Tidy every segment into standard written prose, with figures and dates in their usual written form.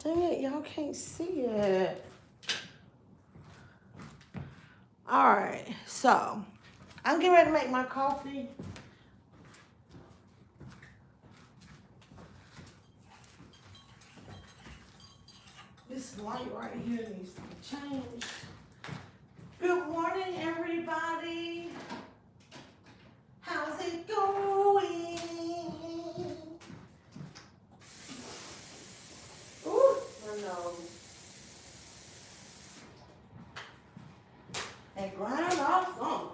Dang it, y'all can't see it. All right, so I'm getting ready to make my coffee. This light right here needs to be changed. Good morning, everybody. How's it going? Ooh, my nose. And grind off some.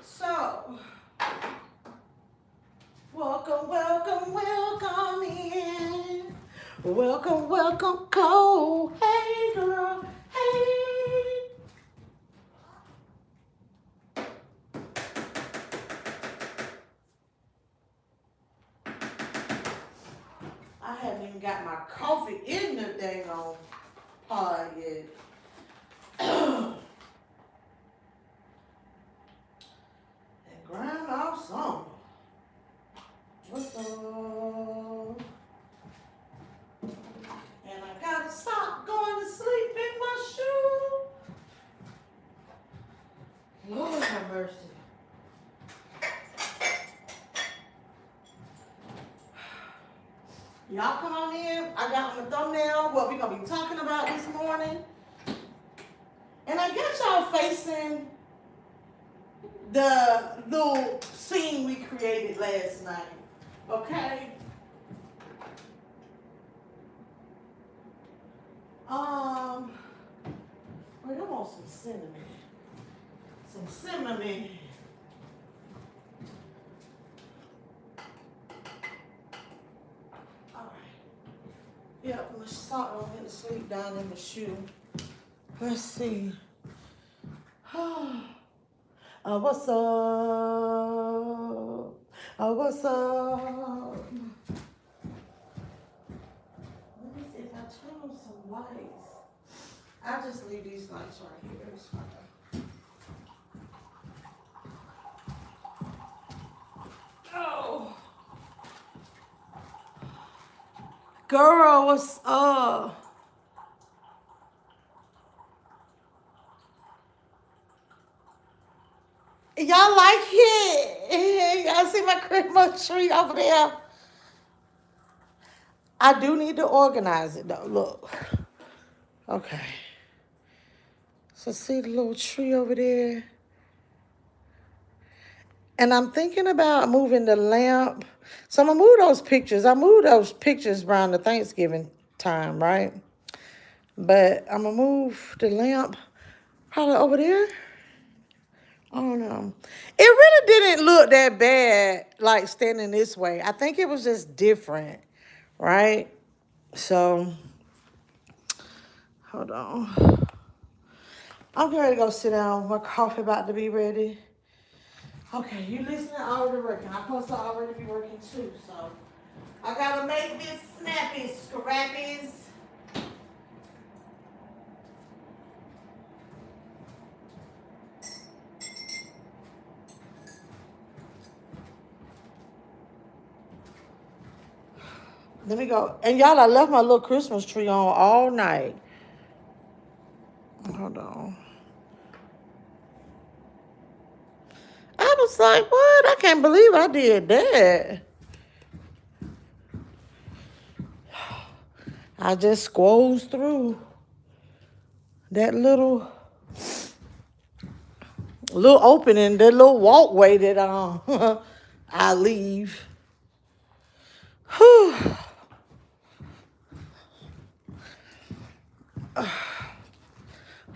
So, welcome in. Welcome, Chloe. Hey, girl. Hey. I haven't even got my coffee in the dang on pod yet. And grind off some. What's up? And I gotta stop going to sleep in my shoe. Lord have mercy. Y'all come on in. I got on the thumbnail what we're gonna be talking about this morning. And I got y'all facing the little scene we created last night. Okay? Wait, I want some cinnamon. Some cinnamon. Alright. Yep, my sock don't get to sleep down in the shoe. Let's see. What's up? What's up? Let me see if I turn on some lights. I'll just leave these lights right here. It's fine. Oh. Girl, what's up? Y'all like it? Y'all see my Christmas tree over there? I do need to organize it though. Look. Okay. So see the little tree over there? And I'm thinking about moving the lamp. So I'm gonna move those pictures. I moved those pictures around the Thanksgiving time, right? But I'm gonna move the lamp probably over there. I don't know. It really didn't look that bad, like standing this way. I think it was just different, right? So, hold on. I'm ready to go sit down. My coffee about to be ready. Okay, you listening? Already working. I'm supposed to already be working too, so I gotta make this snappy, scrappies. Let me go. And y'all, I left my little Christmas tree on all night. Hold on. I was like, what? I can't believe I did that. I just squoze through that little opening, that little walkway that I leave. Whew.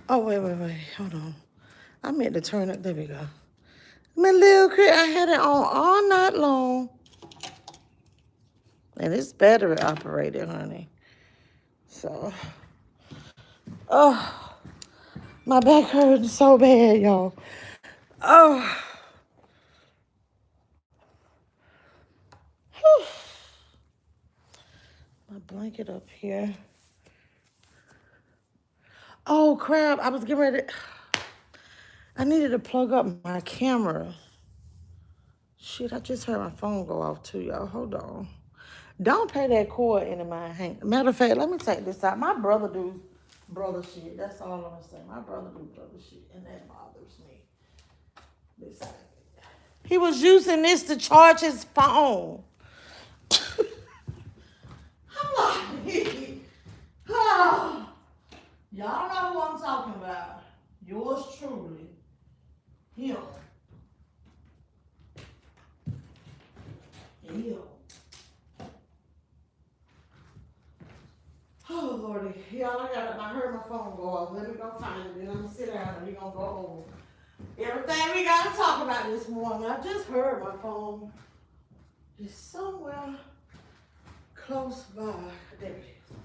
Oh, wait. Hold on. I meant to turn it. There we go. My little crib, I had it on all night long. And it's battery operated, honey. So, oh, my back hurting so bad, y'all. Oh. Whew. My blanket up here. Oh, crap. I was getting ready. I needed to plug up my camera. Shit, I just heard my phone go off too, y'all. Hold on. Don't pay that cord into my hand. Matter of fact, let me take this out. My brother do brother shit. That's all I'm gonna say. My brother do brother shit, and that bothers me. Besides, he was using this to charge his phone. I'm like, oh, y'all know who I'm talking about. Yours truly, him. Him. Oh, Lordy. Y'all, I heard my phone go off. Let me go find it. Then I'm going to sit down and we're going to go over everything we got to talk about this morning. I just heard my phone is somewhere close by. There it is.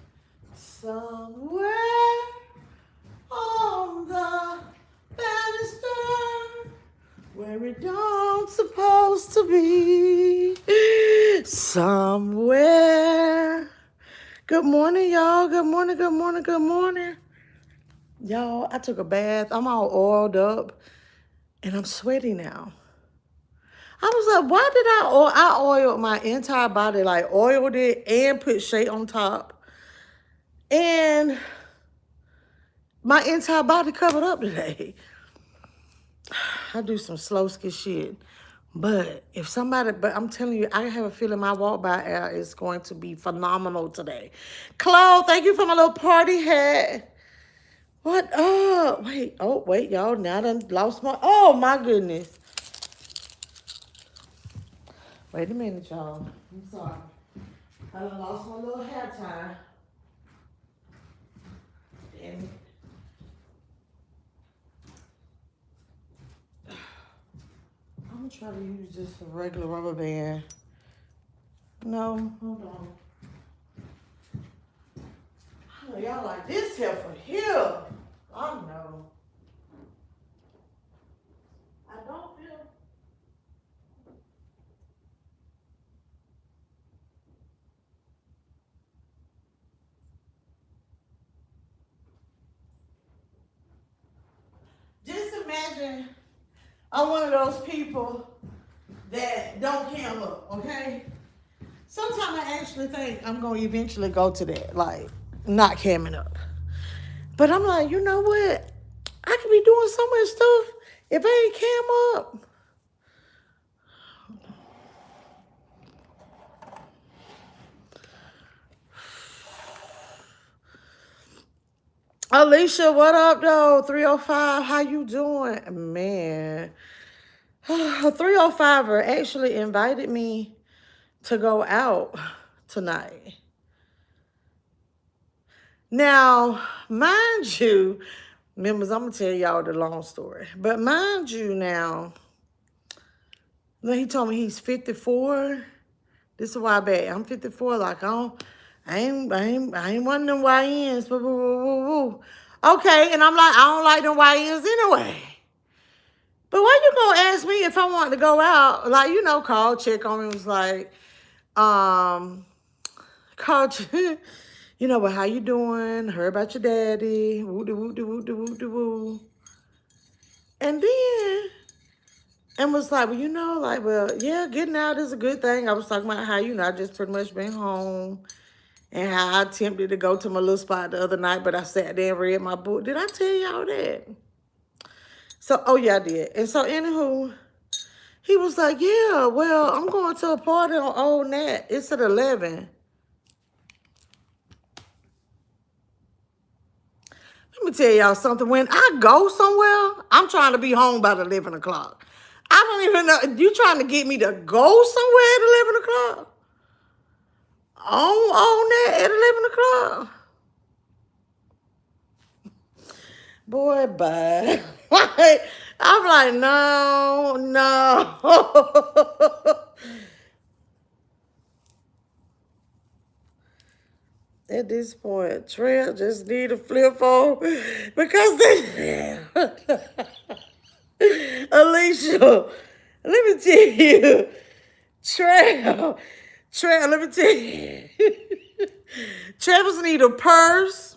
Somewhere on the banister where it don't supposed to be. Somewhere. Good morning, y'all. Good morning, good morning, good morning. Y'all, I took a bath. I'm all oiled up, and I'm sweaty now. I was like, why did I oiled my entire body, like oiled it and put shea on top. And my entire body covered up today. I do some slow skin shit. But I'm telling you, I have a feeling my walk by air is going to be phenomenal today. Chloe, thank you for my little party hat. What up? Wait, y'all. Now I done lost oh my goodness. Wait a minute, y'all. I'm sorry. I done lost my little hair tie. Damn it. I'm gonna try to use this regular rubber band. No, hold on. I know y'all like this here for here. I know. I don't feel. Just imagine I'm one of those people that don't cam up, okay? Sometimes I actually think I'm going to eventually go to that, like, not camming up. But I'm like, you know what? I could be doing so much stuff if I ain't cam up. Alicia, what up, though? 305, how you doing? Man. 305er actually invited me to go out tonight. Now, mind you, members, I'm going to tell y'all the long story. But mind you now, he told me he's 54. This is a while back. I'm 54. Like, I ain't one of them YNs. Okay, and I'm like, I don't like them YNs anyway. But why you gonna ask me if I want to go out? Like, you know, call, check on me. Was like, call, you know, well, how you doing? Heard about your daddy. Woo. And then, and was like, well, you know, like, well, yeah, getting out is a good thing. I was talking about how, you know, I just pretty much been home and how I attempted to go to my little spot the other night, but I sat there and read my book. Did I tell y'all that? So, oh, yeah, I did. And so, anywho, he was like, yeah, well, I'm going to a party on Old Nat. It's at 11. Let me tell y'all something. When I go somewhere, I'm trying to be home by 11 o'clock. I don't even know. You trying to get me to go somewhere at 11 o'clock? On that at 11 o'clock? Boy, bye. I'm like, no. At this point, Trail just need a flip phone because they... Alicia, let me tell you, Trail, let me tell you. Travis need a purse.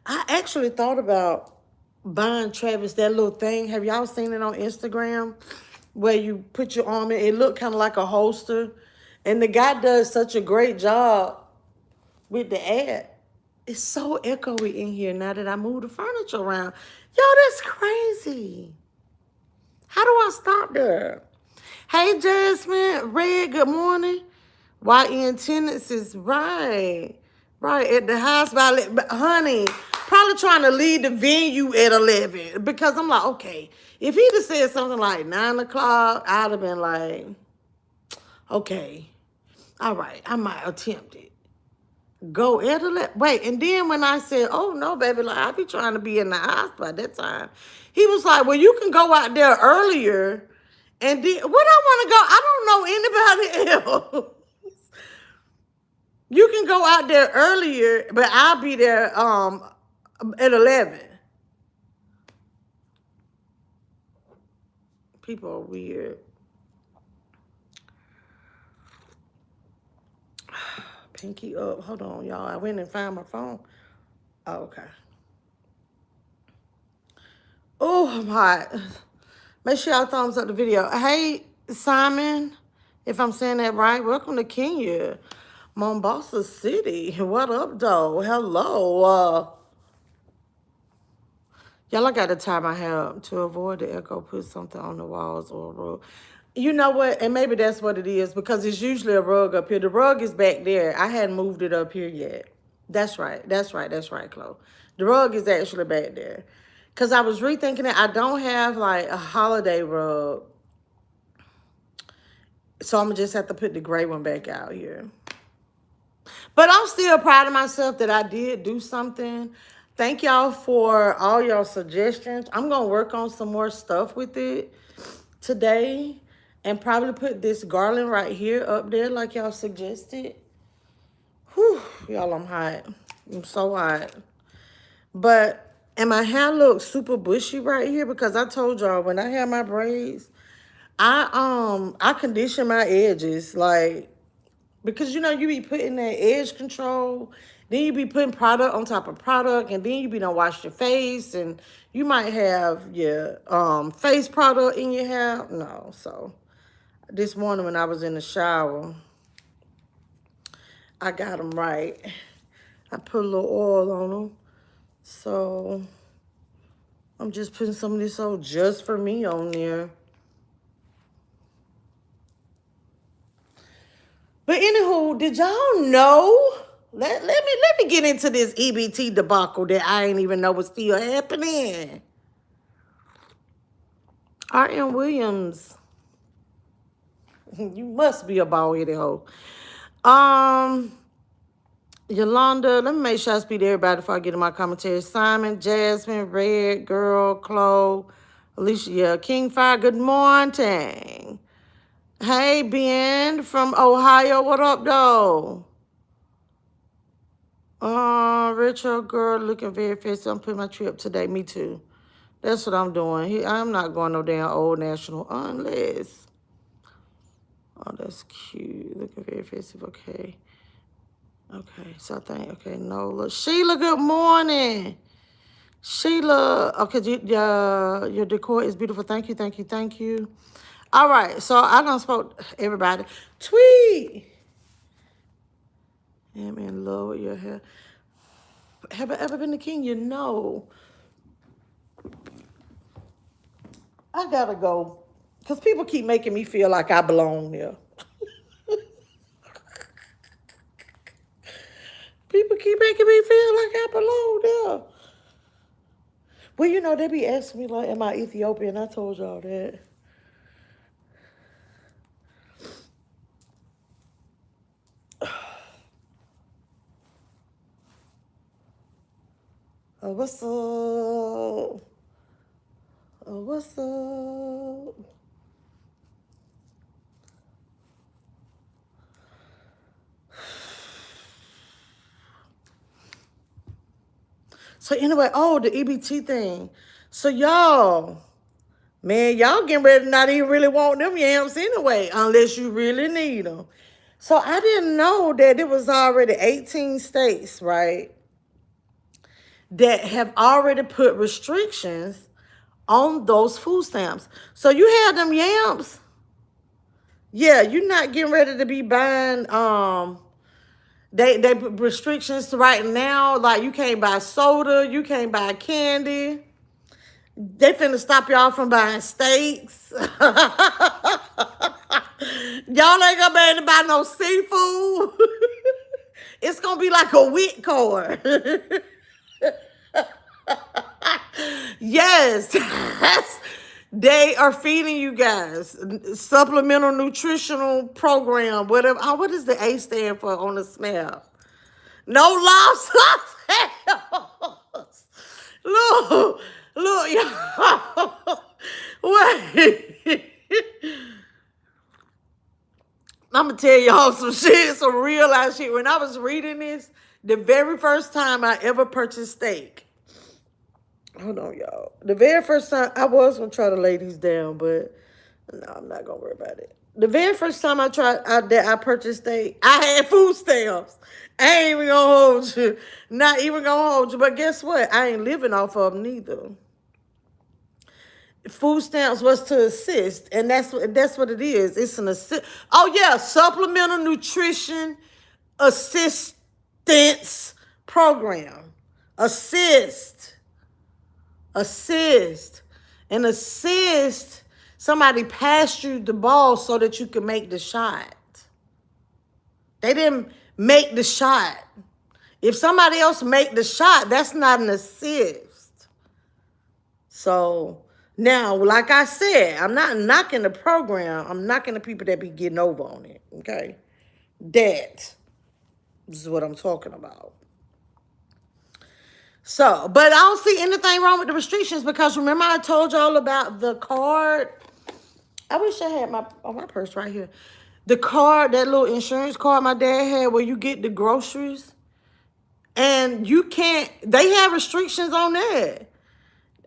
I actually thought about buying Travis that little thing. Have y'all seen it on Instagram? Where you put your arm in, it looked kind of like a holster. And the guy does such a great job with the ad. It's so echoey in here now that I moved the furniture around. Yo, that's crazy. How do I stop there? Hey, Jasmine, Red, good morning. YN tenants is right. Right, at the house by, honey, probably trying to leave the venue at 11. Because I'm like, okay, if he'd have said something like 9 o'clock, I'd have been like, okay, all right, I might attempt it. Go at 11. Wait, and then when I said, oh, no, baby, like, I be trying to be in the house by that time. He was like, well, you can go out there earlier. And then, what I want to go, I don't know anybody else. You can go out there earlier, but I'll be there at 11. People are weird. Pinky up. Hold on, y'all. I went and found my phone. Oh, okay. Oh, I'm hot. Make sure y'all thumbs up the video. Hey, Simon, if I'm saying that right, welcome to Kenya. Mombasa City. What up, though? Hello. Y'all, I got to tie my hair up to avoid the echo. Put something on the walls or a rug. You know what? And maybe that's what it is because it's usually a rug up here. The rug is back there. I hadn't moved it up here yet. That's right. That's right. That's right, Chloe. The rug is actually back there. Because I was rethinking it. I don't have like a holiday rug. So I'm going to just have to put the gray one back out here. But I'm still proud of myself that I did do something. Thank y'all for all your suggestions. I'm going to work on some more stuff with it today. And probably put this garland right here up there like y'all suggested. Whew, y'all, I'm hot. I'm so hot. But, and my hair looks super bushy right here because I told y'all when I had my braids, I condition my edges like, because you know you be putting that edge control, then you be putting product on top of product, and then you be done wash your face, and you might have your face product in your hair. No, so this morning when I was in the shower, I got them right. I put a little oil on them. So I'm just putting some of this old just for me on there. But anywho, did y'all know? Let me get into this EBT debacle that I ain't even know was still happening. R.M. Williams. You must be a bald-headed hoe. Yolanda, let me make sure I speak to everybody before I get in my commentary. Simon, Jasmine, Red, Girl, Chloe, Alicia, King Fire, good morning. Hey, Ben from Ohio, what up, though? Richard, girl, looking very festive. I'm putting my tree up today. Me too. That's what I'm doing. I'm not going no damn Old National unless... Oh, that's cute. Looking very festive. Okay. Okay, so I think, okay, Nola. Sheila, good morning. Sheila, okay, your decor is beautiful. Thank you, thank you, thank you. All right, so I done spoke to everybody. Tweet. I'm in love with your hair. Have I ever been to Kenya? No. I gotta go. Because people keep making me feel like I belong there. People keep making me feel like I belong there. Well, you know, they be asking me, like, am I Ethiopian? I told y'all that. What's up? What's up? So anyway, oh, the EBT thing. So y'all, man, y'all getting ready to not even really want them yams anyway, unless you really need them. So I didn't know that it was already 18 states, right, that have already put restrictions on those food stamps. So you have them yams. Yeah, you're not getting ready to be buying they put restrictions right now. Like you can't buy soda, you can't buy candy. They finna stop y'all from buying steaks. Y'all ain't gonna be able to buy no seafood. It's gonna be like a wheat card. Yes. They are feeding you guys supplemental nutritional program, whatever. Oh, what does the A stand for on the SNAP? No loss of sales. Look, y'all. Wait. I'm gonna tell y'all some shit, some real life shit. When I was reading this, the very first time I ever purchased steak. Hold on, y'all. The very first time I was gonna try to lay these down, but no, I'm not gonna worry about it. The very first time I purchased steak, I had food stamps. I ain't even gonna hold you. Not even gonna hold you. But guess what? I ain't living off of them neither. Food stamps was to assist, and that's what it is. It's an assist. Oh yeah, supplemental nutrition assistance program. Assist, and assist. Somebody passed you the ball so that you could make the shot. They didn't make the shot. If somebody else make the shot, that's not an assist. So now, like I said, I'm not knocking the program. I'm knocking the people that be getting over on it. Okay, that is what I'm talking about. So, but I don't see anything wrong with the restrictions because remember I told y'all about the card. I wish I had my purse right here. The card, that little insurance card my dad had where you get the groceries. And you can't, they have restrictions on that.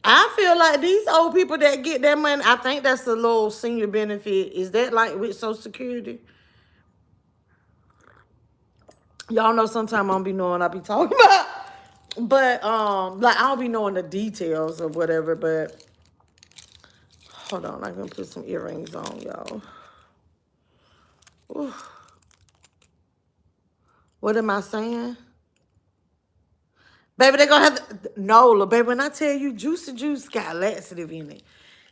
I feel like these old people that get that money, I think that's a little senior benefit. Is that like with Social Security? Y'all know sometimes I don't be knowing I be talking about. But like I don't be knowing the details or whatever, but hold on, I'm gonna put some earrings on, y'all. Ooh. What am I saying? Baby, they gonna have to, no, baby, when I tell you Juicy Juice got laxative in it.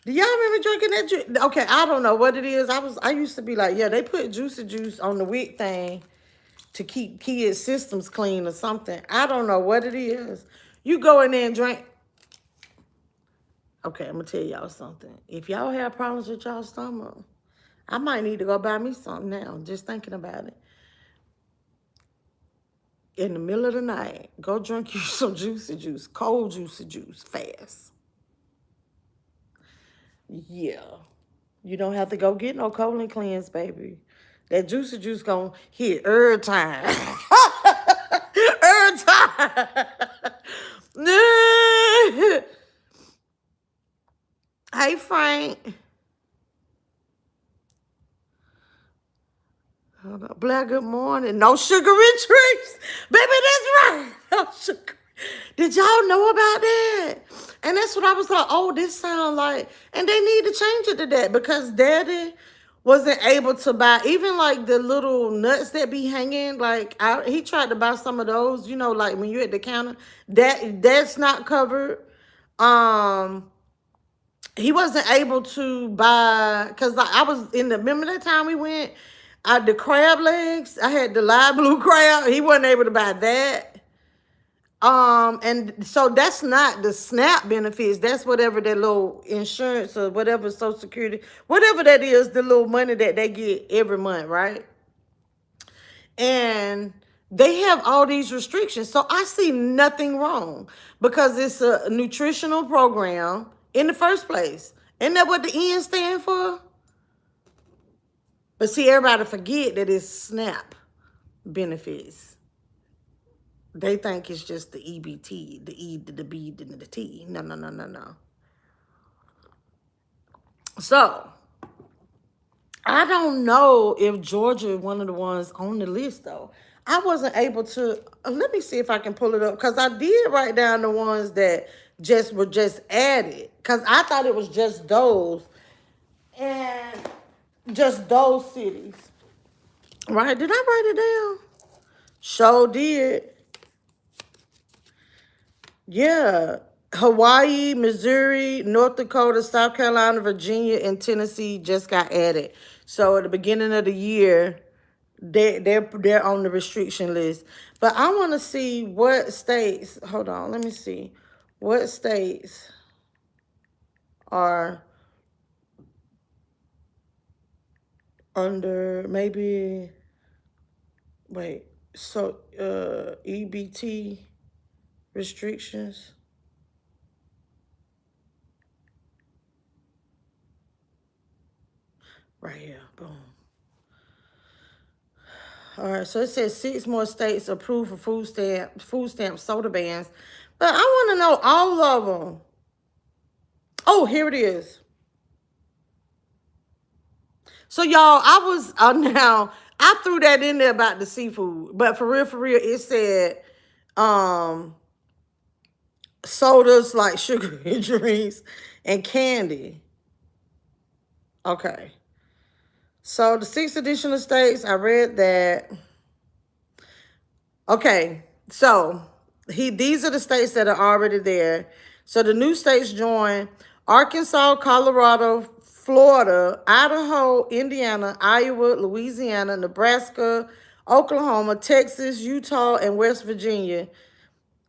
Do y'all remember drinking that juice? Okay, I don't know what it is. I used to be like, yeah, they put Juicy Juice on the WIC thing to keep kids' systems clean or something. I don't know what it is. You go in there and drink. Okay, I'm gonna tell y'all something. If y'all have problems with y'all stomach, I might need to go buy me something now. Just thinking about it. In the middle of the night, go drink you some Juicy Juice, cold Juicy Juice, fast. Yeah. You don't have to go get no colon cleanse, baby. That Juicy Juice gonna hit every time. Every time. Hey, Frank. Hold on. Black, good morning. No sugary treats. Baby, that's right. No sugar. Did y'all know about that? And that's what I was like, oh, this sound like, and they need to change it to that because Daddy wasn't able to buy, even like the little nuts that be hanging, like he tried to buy some of those, you know, like when you're at the counter, that's not covered. He wasn't able to buy, because like I was in the, remember that time we went, the crab legs, I had the live blue crab, he wasn't able to buy that. And so that's not the SNAP benefits. That's whatever that little insurance or whatever Social Security, whatever that is, the little money that they get every month, right? And they have all these restrictions. So I see nothing wrong because it's a nutritional program in the first place. Isn't that what the N stand for? But see, everybody forget that it's SNAP benefits. They think it's just the EBT, the E, the B, the T. No. So, I don't know if Georgia is one of the ones on the list, though. I wasn't able to. Let me see if I can pull it up because I did write down the ones that just were just added because I thought it was just those and just those cities. Right? Did I write it down? Sure did. Yeah. Hawaii, Missouri, North Dakota, South Carolina, Virginia, and Tennessee just got added. So at the beginning of the year, they're on the restriction list. But I want to see what states. Hold on, let me see. What states are under maybe wait, so EBT restrictions. Right here. Boom. All right, so it says 6 more states approved for food stamp soda bans. But I want to know all of them. Oh, here it is. So y'all, I was now I threw that in there about the seafood, but for real, it said sodas like sugary drinks and candy. Okay. So the 6 additional states, I read that. Okay, so these are the states that are already there. So the new states join Arkansas, Colorado, Florida, Idaho, Indiana, Iowa, Louisiana, Nebraska, Oklahoma, Texas, Utah, and West Virginia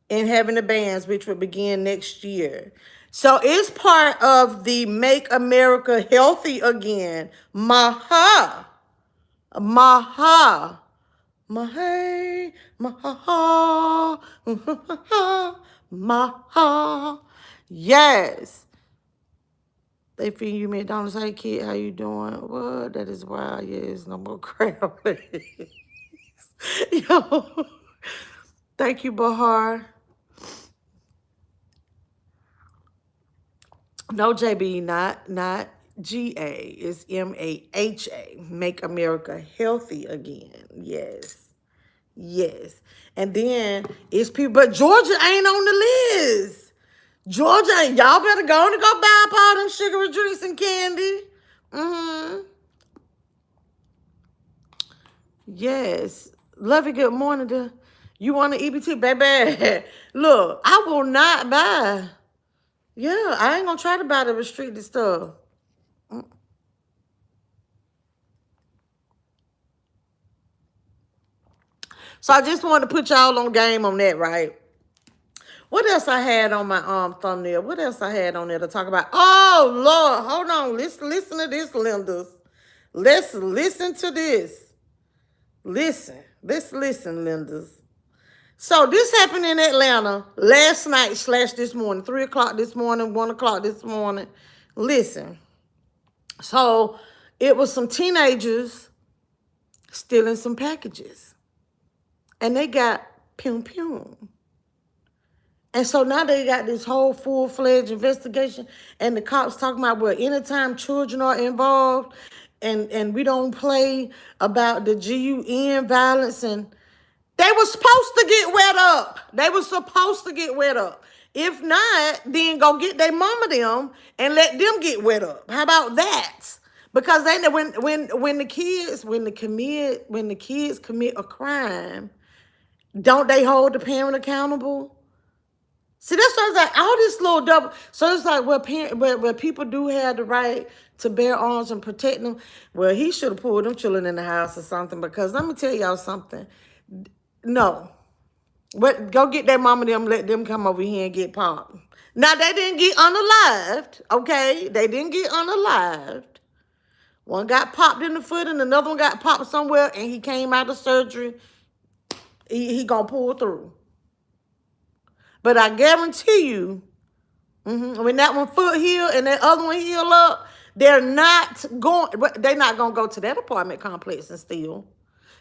in having the bans, which will begin next year. So it's part of the Make America Healthy Again. Maha. Maha. Maha, maha, maha. Yes. They feed you McDonald's. Hey, kid, how you doing? What? That is wild. Yes, no more crab legs. Yo. Thank you, Bahar. No, JB, not GA. It's MAHA. Make America Healthy Again. Yes. Yes. And then it's people, but Georgia ain't on the list. Georgia ain't. Y'all better go and go buy up all them sugary drinks and candy. Mm-hmm. Yes. Love you. Good morning. You want an EBT, baby? Look, I will not buy. Yeah, I ain't gonna try to buy the restricted stuff. So I just wanted to put y'all on game on that, right? What else I had on my thumbnail? What else I had on there to talk about? Oh Lord, hold on. Listen to this, Lindas. Let's listen to this. Listen. Let's listen, Lindas. So this happened in Atlanta last night / this morning, 3 o'clock this morning, 1 o'clock this morning. Listen. So it was some teenagers stealing some packages. And they got pew. And so now they got this whole full-fledged investigation, and the cops talking about, well, anytime children are involved and we don't play about the GUN violence, and they were supposed to get wet up. They were supposed to get wet up. If not, then go get their mama them and let them get wet up. How about that? Because they when the kids commit a crime, don't they hold the parent accountable? See, that's what I was like, all this little double. So it's like, where people do have the right to bear arms and protect them. Well, he should have pulled them children in the house or something, because let me tell y'all something. No. But go get that mama them, let them come over here and get popped. Now, they didn't get unalived, okay? They didn't get unalived. One got popped in the foot and another one got popped somewhere, and he came out of surgery. He gonna pull through. But I guarantee you, when that one foot heal and that other one heal up, they're not going to go to that apartment complex and steal.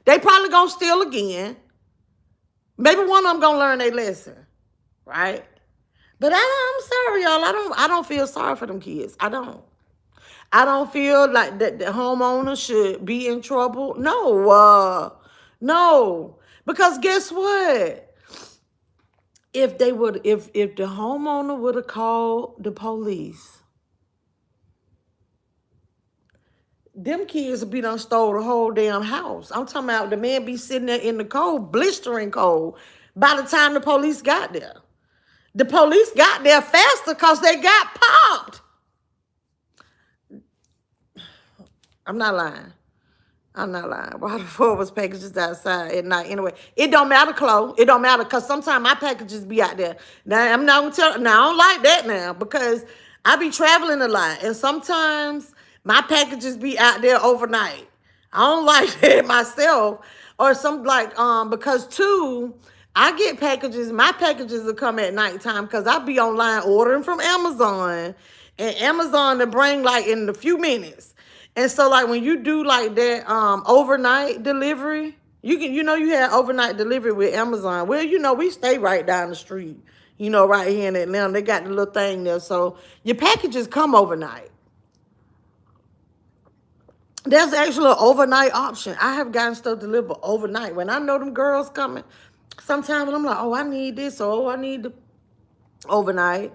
They probably going to steal again. Maybe one of them going to learn their lesson, right? But I'm sorry, y'all. I don't feel sorry for them kids. I don't feel like that the homeowner should be in trouble. No. Because guess what? If they would, if the homeowner would have called the police, them kids would be done stole the whole damn house. I'm talking about the man be sitting there in the cold, blistering cold, by the time the police got there. The police got there faster because they got popped. I'm not lying. I'm not lying. Why the fuck was packages outside at night? Anyway, it don't matter, Chloe. It don't matter because sometimes my packages be out there. Now, I'm not going to tell. Now, I don't like that now because I be traveling a lot. And sometimes my packages be out there overnight. I don't like that myself. Or some like, because too, I get packages. My packages will come at nighttime because I be online ordering from Amazon. And Amazon to bring like in a few minutes. And so like when you do like that overnight delivery, you have overnight delivery with Amazon. Well, we stay right down the street, right here in Atlanta. They got the little thing there. So your packages come overnight. There's actually an overnight option. I have gotten stuff delivered overnight. When I know them girls coming, sometimes I'm like, oh, I need this, or oh, I need the overnight.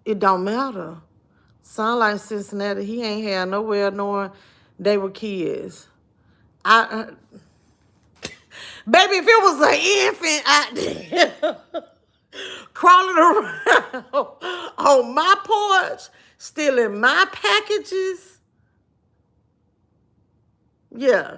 It don't matter. Sound like Cincinnati. He ain't had nowhere knowing they were kids. Baby, if it was an infant out there crawling around on my porch, stealing my packages, yeah.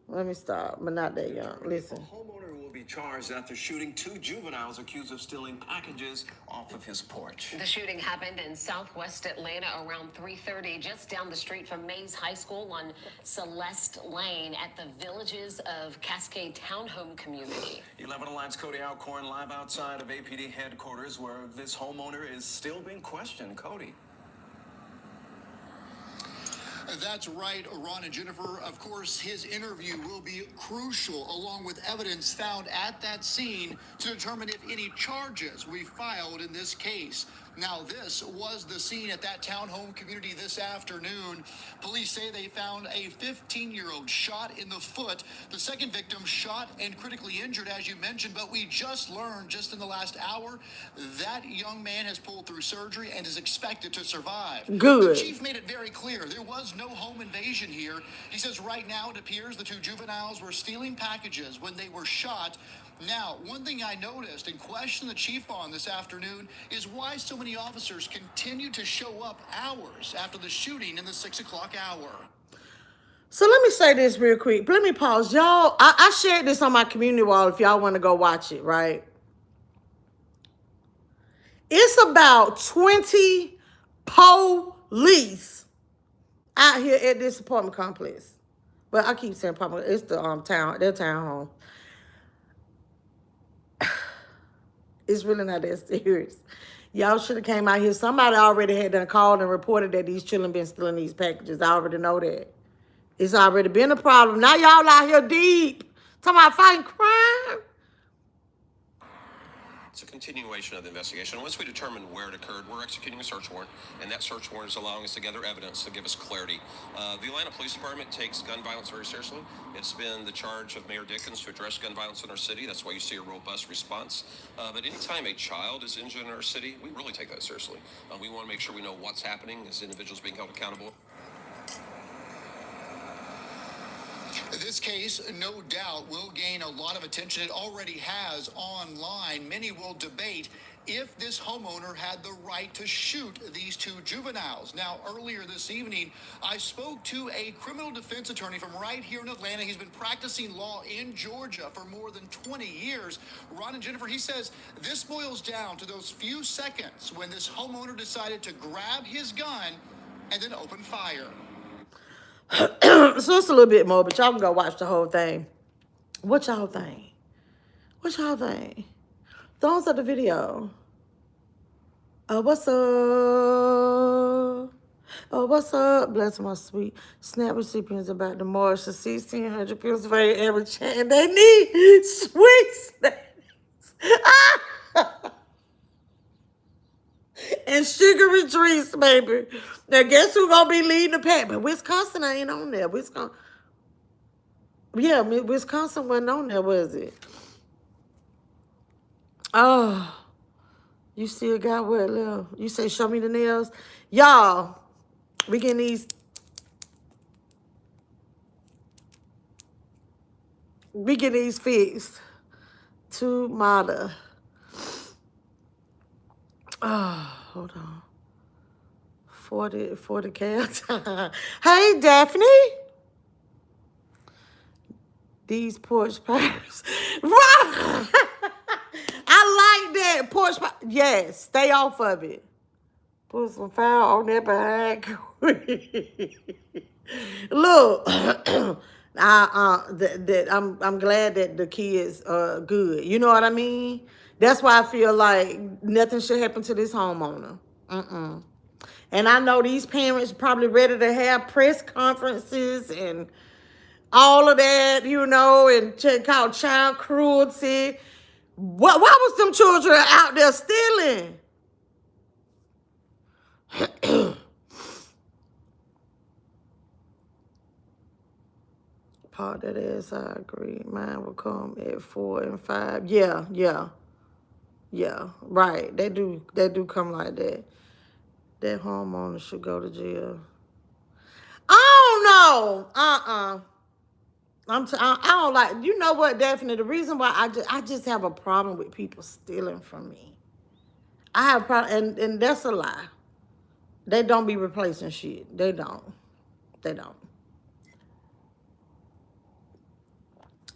Let me stop, but not that young. Listen. A homeowner will be charged after shooting 2 juveniles accused of stealing packages off of his porch. The shooting happened in southwest Atlanta around 3:30, just down the street from Mays High School on Celeste Lane at the Villages of Cascade Townhome Community. 11 Alive's Cody Alcorn live outside of APD headquarters where this homeowner is still being questioned. Cody. That's right, Ron and Jennifer. Of course, his interview will be crucial, along with evidence found at that scene, to determine if any charges we filed in this case. Now, this was the scene at that townhome community this afternoon. Police say they found a 15-year-old shot in the foot. The second victim shot and critically injured, as you mentioned, but we just learned just in the last hour that young man has pulled through surgery and is expected to survive. Good. The chief made it very clear there was no home invasion here. He says right now it appears the 2 juveniles were stealing packages when they were shot. Now, one thing I noticed and questioned the chief on this afternoon is why so many officers continue to show up hours after the shooting in the 6 o'clock hour. So let me say this real quick. Let me pause. Y'all, I shared this on my community wall if y'all want to go watch it, right? It's about 20 police out here at this apartment complex. Well, I keep saying apartment. It's the their townhome. It's really not that serious. Y'all should have came out here. Somebody already had done called and reported that these children been stealing these packages. I already know that. It's already been a problem. Now y'all out here deep. Talking about fighting crime. It's a continuation of the investigation. Once we determine where it occurred, we're executing a search warrant, and that search warrant is allowing us to gather evidence to give us clarity. The Atlanta Police Department takes gun violence very seriously. It's been the charge of Mayor Dickens to address gun violence in our city. That's why you see a robust response. But anytime a child is injured in our city, we really take that seriously. We want to make sure we know what's happening as individuals being held accountable. This case, no doubt, will gain a lot of attention. It already has online. Many will debate if this homeowner had the right to shoot these 2 juveniles. Now, earlier this evening, I spoke to a criminal defense attorney from right here in Atlanta. He's been practicing law in Georgia for more than 20 years. Ron and Jennifer, he says this boils down to those few seconds when this homeowner decided to grab his gun and then open fire. So it's a little bit more, but y'all can go watch the whole thing. What y'all think? What y'all think? Thumbs up the video. What's up? Oh, what's up? Bless my sweet SNAP recipients about the march to 1,600 Pennsylvania average, and they need sweet snacks. And sugary treats, baby. Now, guess who's going to be leading the pack? But Wisconsin ain't on there. Yeah, Wisconsin wasn't on there, was it? Oh, you still got what left? You say show me the nails, y'all. We getting these. We get these fixed. Tomorrow. Oh, hold on. 40 cats. Hey, Daphne. These porch pies. Right. I like that. Porch pie. Yes, stay off of it. Put some fire on that behind. Look, I'm glad that the kids are good. You know what I mean? That's why I feel like nothing should happen to this homeowner. And I know these parents probably ready to have press conferences and all of that, you know, and called child cruelty. Why was them children out there stealing? Part that is, I agree. Mine will come at 4 and 5. Yeah, right. They do come like that. That homeowner should go to jail. I don't know. I don't like. You know what, Daphne? The reason why I just have a problem with people stealing from me. I have a problem, and that's a lie. They don't be replacing shit. They don't. They don't.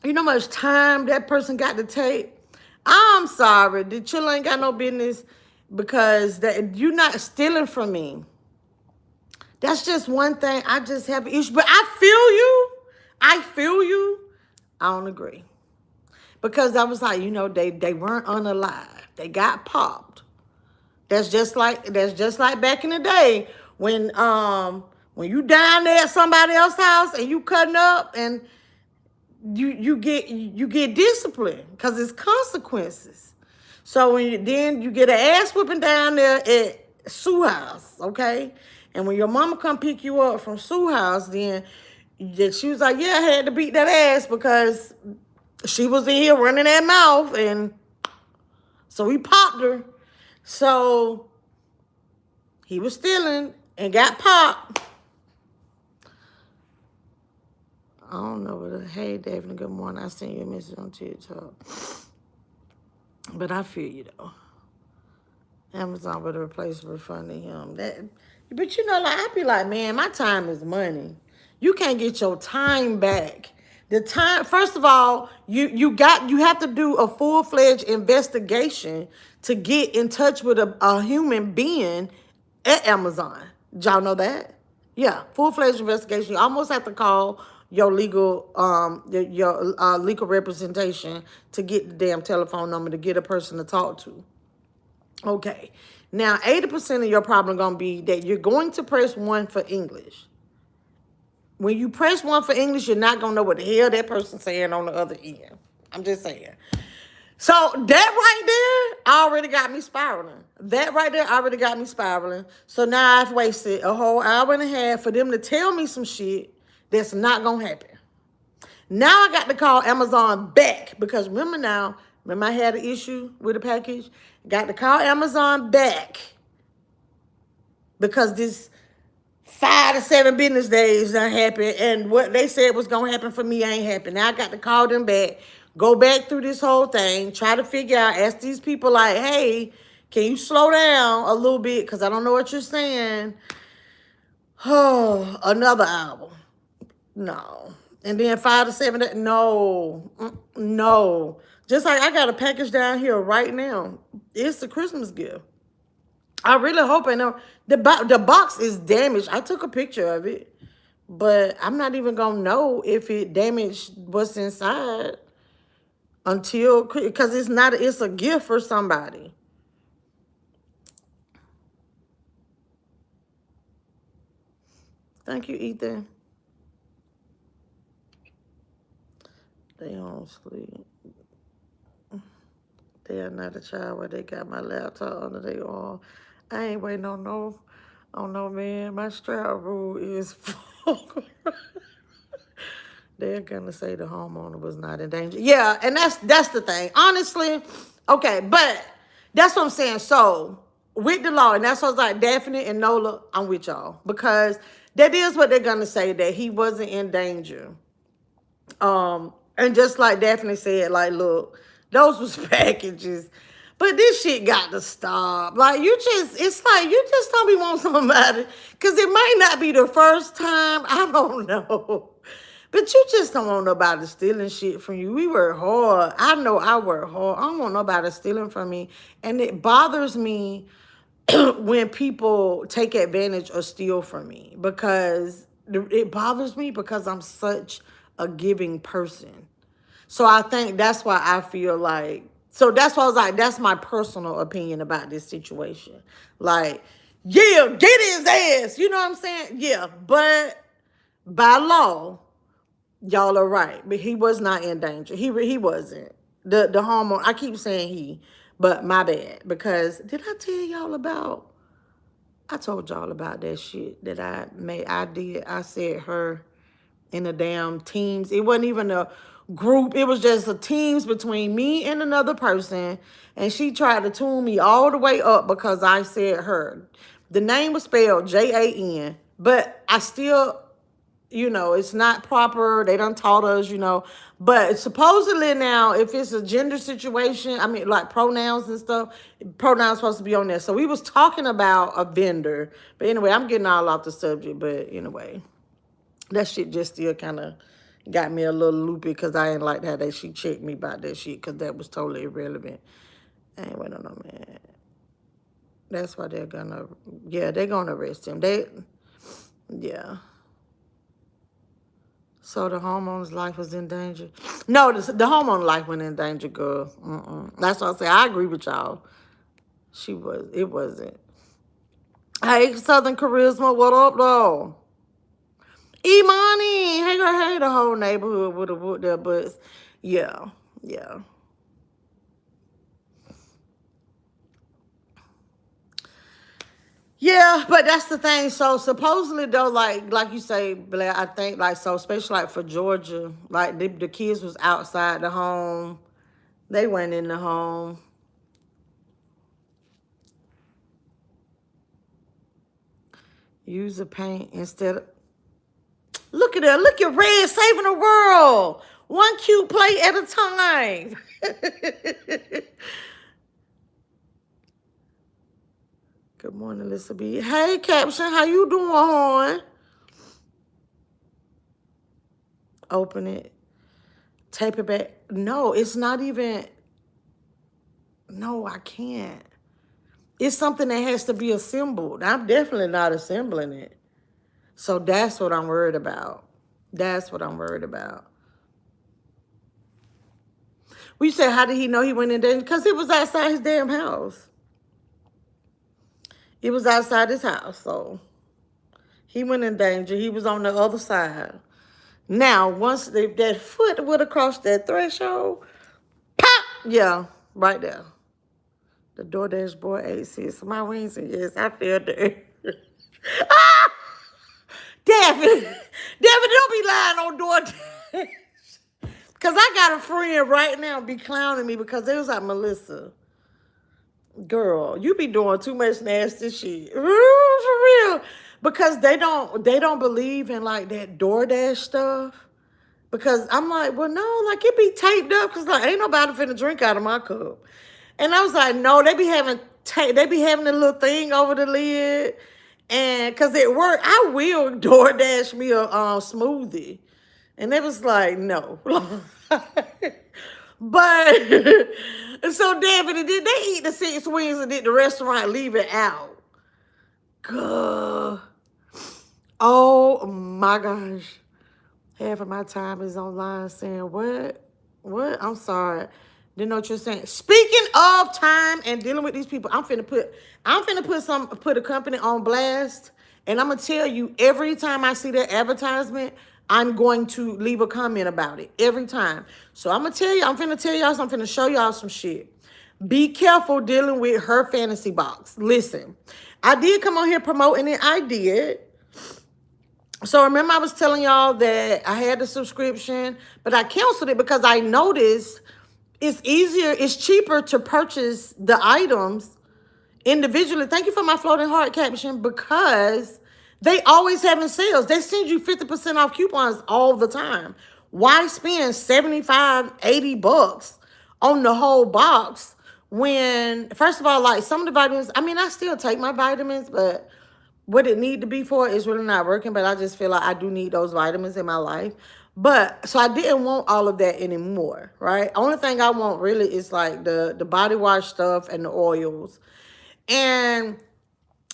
You know how much time that person got to take? I'm sorry. The children ain't got no business because you're not stealing from me. That's just one thing I just have an issue. But I feel you. I feel you. I don't agree. Because I was like, you know, they weren't unalive. They got popped. That's just like back in the day when you down there at somebody else's house and you cutting up and you get disciplined because it's consequences. So then you get an ass whipping down there at Sue house, okay? And when your mama come pick you up from Sue house, then she was like, yeah, I had to beat that ass because she was in here running that mouth, and so we popped her. So he was stealing and got popped. I don't know what. Hey, Daphne, good morning. I sent you a message on TikTok. But I feel you, though. Amazon would replace refunding him. But you know, like I be like, man, my time is money. You can't get your time back. The time, first of all, you have to do a full-fledged investigation to get in touch with a human being at Amazon. Did y'all know that? Yeah, full-fledged investigation. You almost have to call your legal legal representation to get the damn telephone number to get a person to talk to. Okay. Now, 80% of your problem going to be that you're going to press 1 for English. When you press 1 for English, you're not going to know what the hell that person's saying on the other end. I'm just saying. So that right there already got me spiraling. So now I've wasted a whole hour and a half for them to tell me some shit that's not going to happen. Now I got to call Amazon back because remember I had an issue with the package? Got to call Amazon back because this 5 to 7 business days not happen, and what they said was going to happen for me ain't happen. Now I got to call them back, go back through this whole thing, try to figure out, ask these people like, hey, can you slow down a little bit because I don't know what you're saying. Oh, another hour. No. And then 5 to 7, no. Just like I got a package down here right now. It's the Christmas gift. I really hope I know. The box is damaged. I took a picture of it. But I'm not even going to know if it damaged what's inside until, because it's a gift for somebody. Thank you, Ethan. They don't sleep. They are not a child where they got my laptop under their arm. I ain't waiting on no man. My strap rule is full. They're gonna say the homeowner was not in danger. Yeah, and that's the thing. Honestly, okay, but that's what I'm saying. So with the law, and that's what I was like, Daphne and Nola, I'm with y'all. Because that is what they're gonna say, that he wasn't in danger. And just like Daphne said, like, look, those was packages. But this shit got to stop. Like, it's like, you just don't be want somebody. Because it might not be the first time. I don't know. But you just don't want nobody stealing shit from you. We work hard. I know I work hard. I don't want nobody stealing from me. And it bothers me when people take advantage or steal from me, because it bothers me because I'm such a giving person. So I think that's why I feel like, so that's why I was like, that's my personal opinion about this situation. Like, yeah, get his ass. You know what I'm saying? Yeah, but by law, y'all are right. But he was not in danger. He wasn't. The homeowner, I keep saying he, but my bad. Because did I tell y'all about, I told y'all about that shit that I said her in the damn teams. It wasn't even a group. It was just a teams between me and another person. And she tried to tune me all the way up because I said her. The name was spelled Jan, but I still, it's not proper. They done taught us, But supposedly now, if it's a gender situation, I mean, like pronouns and stuff, pronouns supposed to be on there. So we was talking about a vendor. But anyway, I'm getting all off the subject. But anyway, that shit just still kind of got me a little loopy because I ain't like how she checked me about that shit, because that was totally irrelevant. I ain't waiting on no man. That's why they're gonna arrest him. Yeah. So the homeowner's life was in danger? No, the homeowner's life went in danger, girl. That's what I say. I agree with y'all. It wasn't. Hey, Southern Charisma, what up, though? Imani, hey, the whole neighborhood would have whooped their butts. Yeah. Yeah, but that's the thing. So supposedly though, like you say, Blair, I think like, so especially like for Georgia, like the kids was outside the home. They went in the home. Use the paint instead of, look at that, look at Red saving the world. One cute plate at a time. Good morning, MeLissaB. Hey, Caption, how you doing, hon? Open it. Tape it back. No, it's not even. No, I can't. It's something that has to be assembled. I'm definitely not assembling it. So that's what I'm worried about. That's what I'm worried about. We said, how did he know he went in there? Because it was outside his damn house. It was outside his house, so he went in danger. He was on the other side. Now, once that foot would have crossed that threshold, pop! Yeah, right there. The DoorDash boy ate six of my wings, and yes, I feel dirty. Ah! Daphne, don't be lying on DoorDash. Because I got a friend right now be clowning me because they was like, Melissa, girl, you be doing too much nasty shit. For real. Because they don't believe in like that DoorDash stuff. Because I'm like, well, no, like it be taped up because like ain't nobody finna drink out of my cup. And I was like, no, they be having a little thing over the lid. And because it worked, I will DoorDash me a smoothie. And they was like, no. But so David, did they eat the 6 wings and did the restaurant leave it out? God. Oh my gosh. Half of my time is online saying, what? I'm sorry. Didn't know what you're saying. Speaking of time and dealing with these people, I'm finna put a company on blast. And I'm gonna tell you, every time I see that advertisement, I'm going to leave a comment about it. Every time. So I'm finna tell y'all, so I'm finna show y'all some shit. Be careful dealing with her fantasy box. Listen, I did come on here promoting it. I did. So remember I was telling y'all that I had the subscription, but I canceled it because I noticed it's cheaper to purchase the items individually. Thank you for my floating heart caption, because they always having sales. They send you 50% off coupons all the time. Why spend 75, 80 bucks on the whole box when, first of all, like some of the vitamins, I mean, I still take my vitamins, but what it need to be for is really not working. But I just feel like I do need those vitamins in my life. But so I didn't want all of that anymore, right? Only thing I want really is like the body wash stuff and the oils. And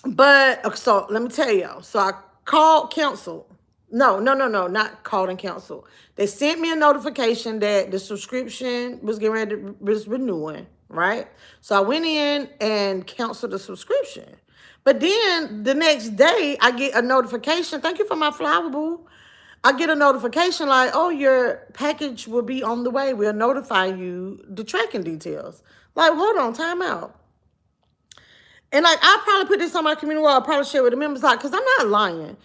but so let me tell y'all. So I called council. No, not called and council. They sent me a notification that the subscription was getting ready to, was renewing, right? So I went in and canceled the subscription. But then the next day I get a notification. Thank you for my flower, boo. I get a notification like, oh, your package will be on the way. We'll notify you the tracking details. Like, hold on, time out. And like, I'll probably put this on my community wall. I'll probably share with the members, like, because I'm not lying.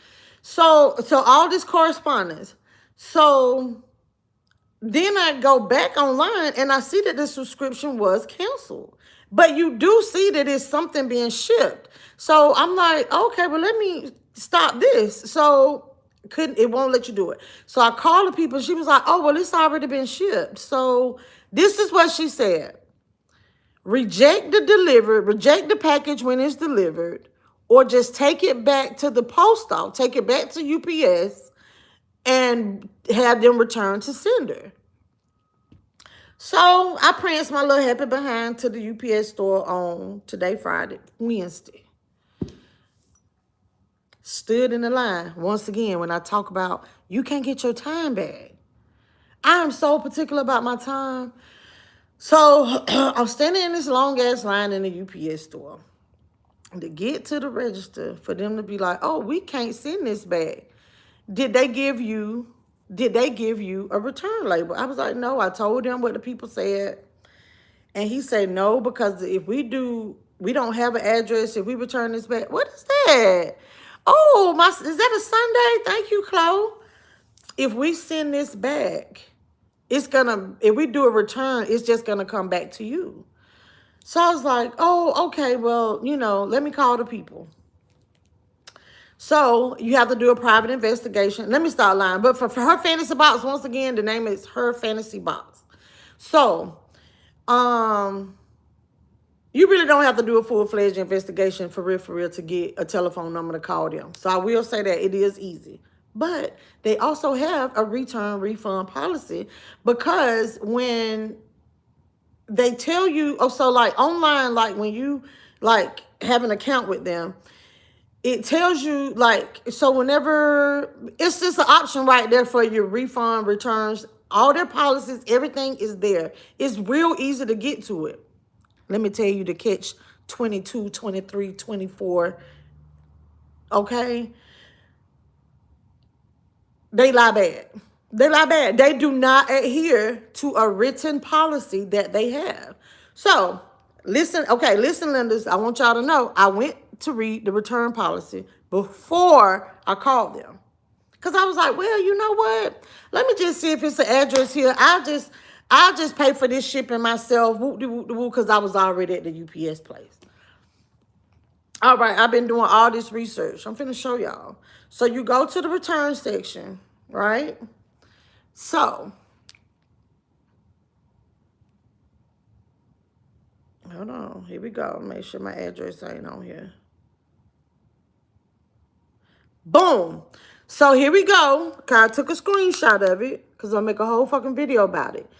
So all this correspondence. So then I go back online and I see that the subscription was canceled. But you do see that it's something being shipped. So I'm like, okay, well, let me stop this. So it won't let you do it. So I called the people. She was like, oh, well, it's already been shipped. So this is what she said. Reject the package when it's delivered, or just take it back to the post office, take it back to UPS, and have them return to sender. So I pranced my little happy behind to the UPS store on today, Wednesday. Stood in the line. Once again, when I talk about you can't get your time back. I am so particular about my time. So I'm standing in this long ass line in the UPS store to get to the register for them to be like, oh, we can't send this back. Did they give you a return label? I was like, no, I told them what the people said. And he said, no, because if we don't have an address. If we return this back, what is that? Oh, is that a Sunday? Thank you, Chloe. If we send this back, if we do a return, it's just gonna come back to you. So I was like, oh, okay, well, let me call the people. So you have to do a private investigation. Let me start lying. But for her fantasy box, once again, the name is Her Fantasy Box. So, you really don't have to do a full-fledged investigation for real to get a telephone number to call them. So I will say that it is easy. But they also have a return refund policy, because when they tell you, so like online, like when you like have an account with them, it tells you like, so whenever, it's just an option right there for your refund, returns, all their policies, everything is there. It's real easy to get to it. Let me tell you to catch 22, 23, 24. Okay? They lie bad. They do not adhere to a written policy that they have. So, listen, lenders, I want y'all to know, I went to read the return policy before I called them. Because I was like, well, you know what? Let me just see if it's an address here. I'll just pay for this shipping myself, because I was already at the UPS place. All right, I've been doing all this research. I'm finna show y'all. So you go to the return section, right? So, hold on. Here we go. Make sure my address ain't on here. Boom. So here we go. I took a screenshot of it because I'll make a whole fucking video about it.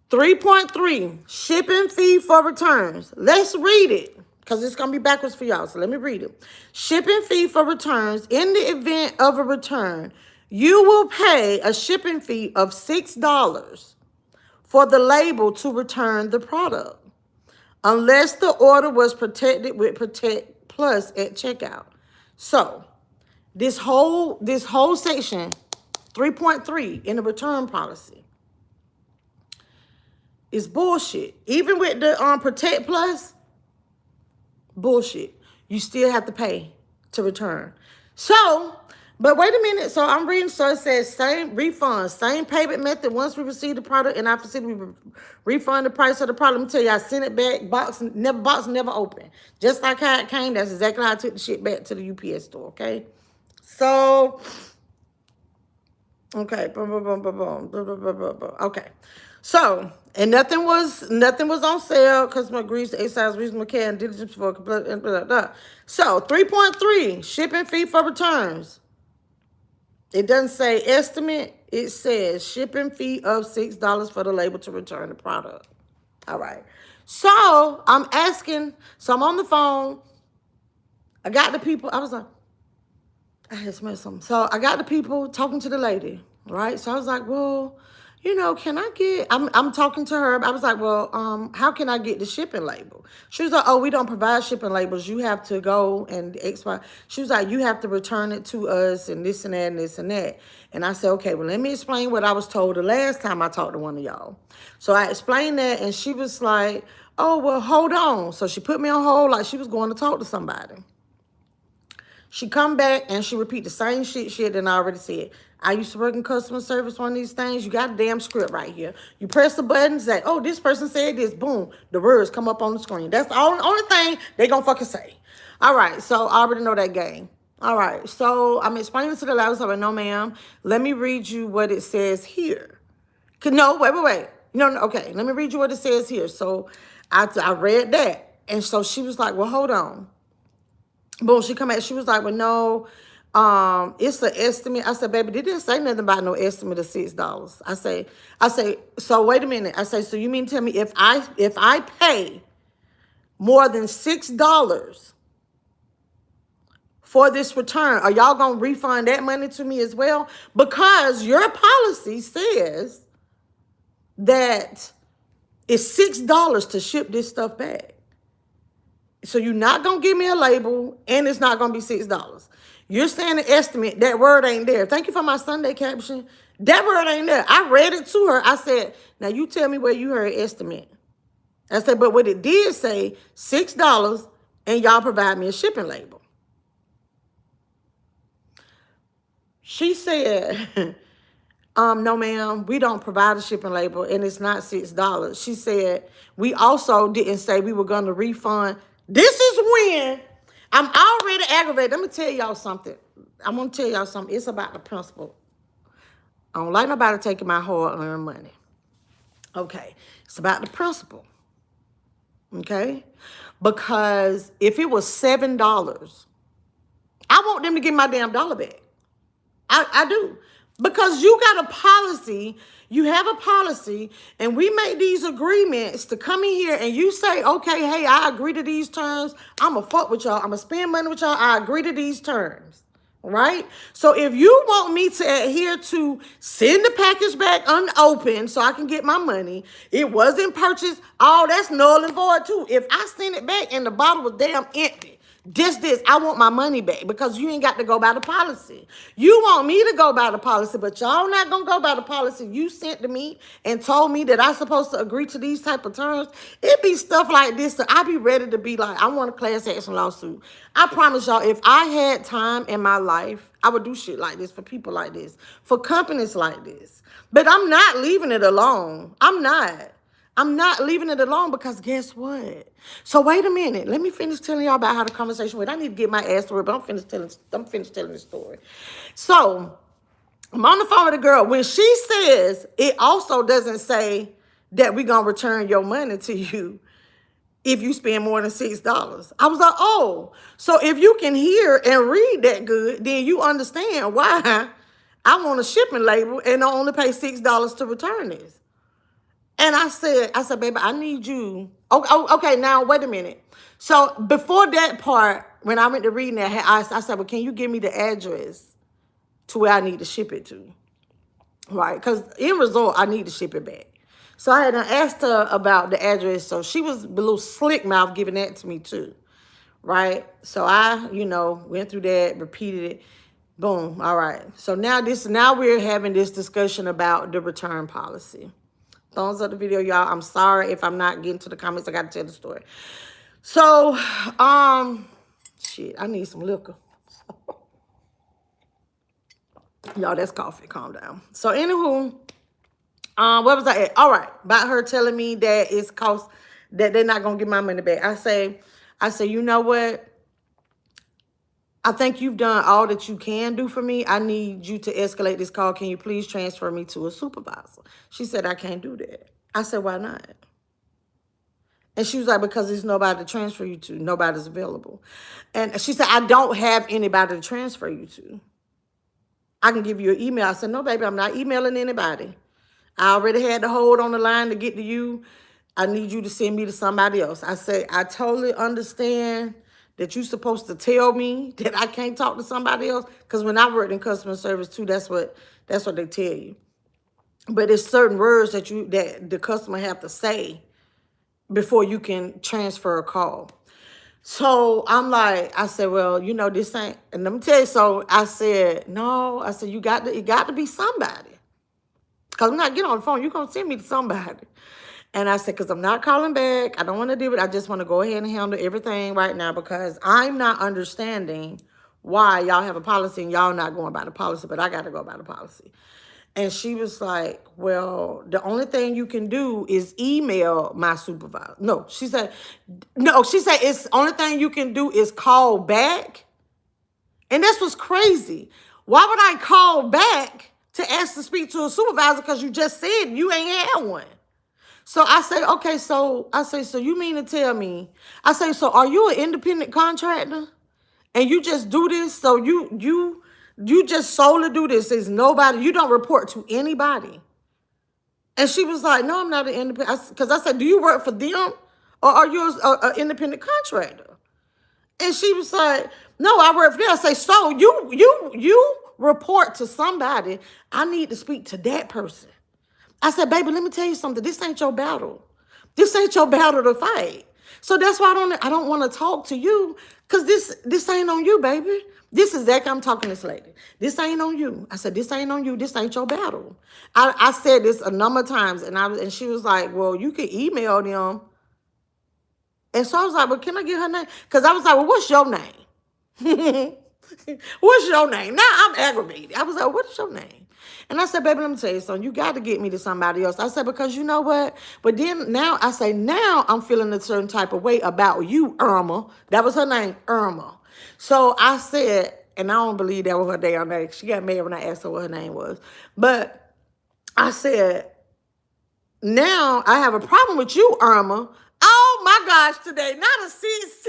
3.3, shipping fee for returns. Let's read it because it's going to be backwards for y'all. So let me read it. Shipping fee for returns. In the event of a return, you will pay a shipping fee of $6 for the label to return the product, unless the order was protected with Protect Plus at checkout. So this whole section, 3.3 in the return policy, is bullshit. Even with the Protect Plus, bullshit. You still have to pay to return. So But wait a minute. So I'm reading. So it says same refund, same payment method. Once we receive the product and I proceed, we refund the price of the product. Let me tell you, I sent it back. Box never open. Just like how it came. That's exactly how I took the shit back to the UPS store. Okay. So, okay. Boom, boom, boom, boom, boom, boom, boom, boom, boom, boom. Okay. So, and nothing was on sale. Customer agrees to exercise reasonable care and diligence for blah, blah, blah, blah. So 3.3 shipping fee for returns. It doesn't say estimate. It says shipping fee of $6 for the label to return the product. All right. So I'm asking. So I'm on the phone. I got the people. I was like, I had smelled something. So I got the people talking to the lady, right? So I was like, well, you know, can I get, I'm talking to her. I was like, well, how can I get the shipping label? She was like, oh, we don't provide shipping labels. You have to go and expire. She was like, you have to return it to us and this and that and this and that. And I said, okay, well, let me explain what I was told the last time I talked to one of y'all. So I explained that and she was like, oh, well, hold on. So she put me on hold like she was going to talk to somebody. She come back and she repeat the same shit that I already said. I used to work in customer service on these things. You got a damn script right here. You press the button, say, oh, this person said this. Boom. The words come up on the screen. That's the only thing they gonna fucking say. All right, so I already know that game. All right, so I'm explaining to the lady, so no, ma'am, let me read you what it says here. No, wait. No, okay, let me read you what it says here. So I read that. And so she was like, well, hold on. Boom, she come back. She was like, well, no, it's an estimate. I said, baby, they didn't say nothing about no estimate of $6. I say, so wait a minute. I say, so you mean to tell me if I pay more than $6 for this return, are y'all gonna refund that money to me as well? Because your policy says that it's $6 to ship this stuff back. So you're not going to give me a label, and it's not going to be $6. You're saying the estimate, that word ain't there. Thank you for my Sunday caption. That word ain't there. I read it to her. I said, now you tell me where you heard estimate. I said, but what it did say, $6, and y'all provide me a shipping label. She said, no, ma'am, we don't provide a shipping label, and it's not $6. She said, we also didn't say we were going to refund. This is when I'm already aggravated. Let me tell y'all something. I'm going to tell y'all something. It's about the principle. I don't like nobody taking my hard-earned money. Okay. It's about the principle. Okay? Because if it was $7, I want them to get my damn dollar back. I do. Because you got a policy, you have a policy, and we make these agreements to come in here and you say, okay, hey, I agree to these terms. I'm going to fuck with y'all. I'm going to spend money with y'all. I agree to these terms. Right? So if you want me to adhere to send the package back unopened so I can get my money, it wasn't purchased, all that's null and void too. If I send it back and the bottle was damn empty, this, I want my money back because you ain't got to go by the policy. You want me to go by the policy, but y'all not going to go by the policy you sent to me and told me that I supposed to agree to these type of terms. It be stuff like this that I be ready to be like, I want a class action lawsuit. I promise y'all, if I had time in my life, I would do shit like this for people like this, for companies like this. But I'm not leaving it alone. I'm not leaving it alone because guess what? So wait a minute. Let me finish telling y'all about how the conversation went. I need to get my ass to it, but I'm finished telling the story. So I'm on the phone with a girl. When she says it also doesn't say that we're going to return your money to you if you spend more than $6. I was like, oh, so if you can hear and read that good, then you understand why I want a shipping label and I only pay $6 to return this. And I said, baby, I need you. Okay, now wait a minute. So before that part, when I went to reading that, I said, well, can you give me the address to where I need to ship it to? Right? Because in result, I need to ship it back. So I had asked her about the address. So she was a little slick mouth giving that to me too. Right? So I, went through that, repeated it. Boom. All right. So now we're having this discussion about the return policy. Thumbs up the video, y'all. I'm sorry if I'm not getting to the comments. I got to tell the story. So, shit, I need some liquor. Y'all, that's coffee. Calm down. So, anywho, where was I at? All right, about her telling me that it's cost that they're not gonna get my money back. I say, you know what? I think you've done all that you can do for me. I need you to escalate this call. Can you please transfer me to a supervisor? She said, I can't do that. I said, why not? And she was like, because there's nobody to transfer you to. Nobody's available. And she said, I don't have anybody to transfer you to. I can give you an email. I said, no, baby, I'm not emailing anybody. I already had to hold on the line to get to you. I need you to send me to somebody else. I said, I totally understand that you're supposed to tell me that I can't talk to somebody else. Because when I worked in customer service too, that's what they tell you. But it's certain words that the customer have to say before you can transfer a call. So I'm like, I said, well, you know, this ain't, and let me tell you, so I said, no, I said, it got to be somebody. Because I'm not getting on the phone. You're going to send me to somebody. And I said, because I'm not calling back. I don't want to do it. I just want to go ahead and handle everything right now because I'm not understanding why y'all have a policy and y'all not going by the policy, but I got to go by the policy. And she was like, well, the only thing you can do is email my supervisor. No, she said, it's the only thing you can do is call back. And this was crazy. Why would I call back to ask to speak to a supervisor because you just said you ain't had one? So I say, okay, so you mean to tell me, I say, so are you an independent contractor? And you just do this? So you just solely do this. There's nobody, you don't report to anybody. And she was like, no, I'm not an independent. Because I said, do you work for them? Or are you an independent contractor? And she was like, no, I work for them. I say, so you report to somebody. I need to speak to that person. I said, baby, let me tell you something. This ain't your battle. This ain't your battle to fight. So that's why I don't want to talk to you because this ain't on you, baby. This is exactly, I'm talking to this lady. This ain't on you. I said, this ain't on you. This ain't your battle. I said this a number of times and she was like, well, you can email them. And so I was like, well, can I get her name? Because I was like, well, what's your name? What's your name? Now I'm aggravated. I was like, what is your name? And I said, baby, let me tell you something. You got to get me to somebody else. I said, because you know what? But then now I'm feeling a certain type of way about you, Irma. That was her name, Irma. So I said, and I don't believe that was her damn name. She got mad when I asked her what her name was. But I said, now I have a problem with you, Irma. Oh my gosh, today, not a cease.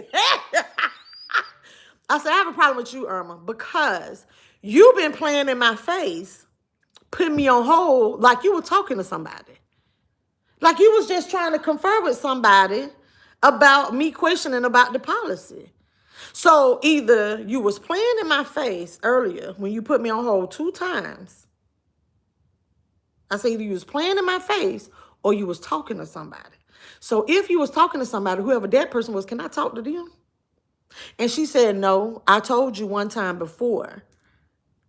I said, I have a problem with you, Irma, because you've been playing in my face, putting me on hold like you were talking to somebody. Like you was just trying to confer with somebody about me questioning about the policy. So either you was playing in my face earlier when you put me on hold 2 times. I said either you was playing in my face or you was talking to somebody. So if you was talking to somebody, whoever that person was, can I talk to them? And she said, no, I told you one time before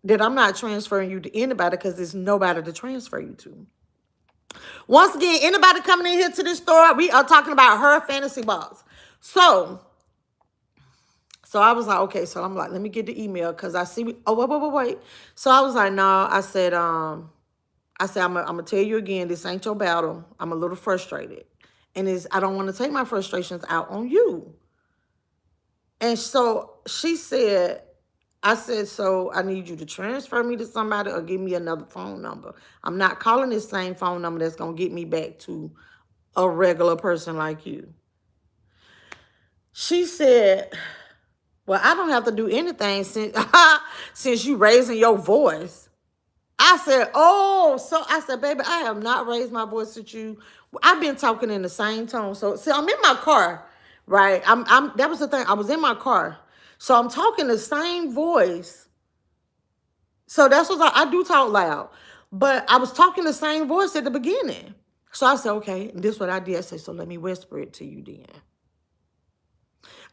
that I'm not transferring you to anybody because there's nobody to transfer you to. Once again, anybody coming in here to this store, we are talking about her fantasy box. So I was like, okay, so I'm like, let me get the email because I see, wait. So I was like, no, I said, I'm going to tell you again, this ain't your battle. I'm a little frustrated. And I don't want to take my frustrations out on you. And so she said, I said, so I need you to transfer me to somebody or give me another phone number. I'm not calling this same phone number that's going to get me back to a regular person like you. She said, well, I don't have to do anything since you raising your voice. I said, oh, so I said, baby, I have not raised my voice at you. I've been talking in the same tone. So, see, I'm in my car, right? That was the thing. I was in my car. So I'm talking the same voice. So that's what I do talk loud. But I was talking the same voice at the beginning. So I said, okay, and this is what I did. I said, so let me whisper it to you then.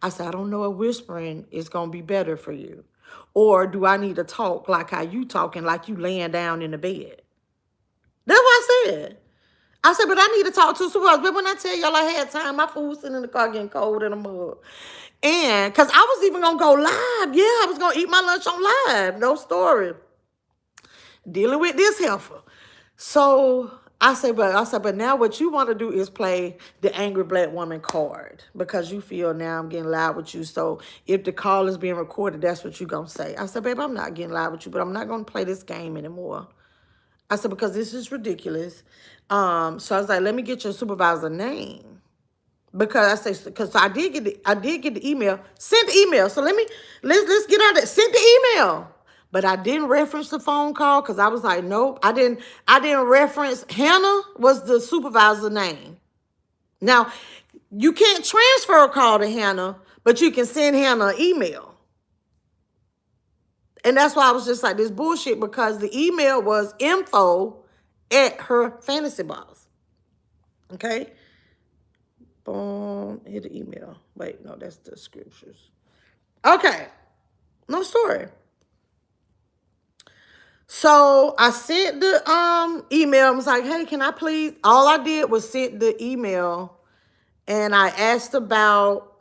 I said, I don't know if whispering is going to be better for you. Or do I need to talk like how you talking, like you laying down in the bed? That's what I said. I said, but I need to talk to supervisor. But when I tell y'all I had time, my food was sitting in the car getting cold in the mug. And because I was even going to go live. Yeah, I was going to eat my lunch on live. No story. dealing with this heifer. So I said, but now what you want to do is play the angry black woman card because you feel now I'm getting loud with you. So if the call is being recorded, that's what you're going to say. I said, babe, I'm not getting loud with you, but I'm not going to play this game anymore. I said, because this is ridiculous. So I was like, let me get your supervisor name. Because I say, because I did get the email. Sent the email. So let's get out of it. Sent the email. But I didn't reference the phone call because I was like, nope. I didn't reference Hannah was the supervisor name. Now, you can't transfer a call to Hannah, but you can send Hannah an email. And that's why I was just like, this bullshit, because the email was info@herfantasybox. Okay? Boom. Hit the email. Wait, no, that's the scriptures. Okay. No story. So I sent the email. I was like, hey, can I please? All I did was send the email, and I asked about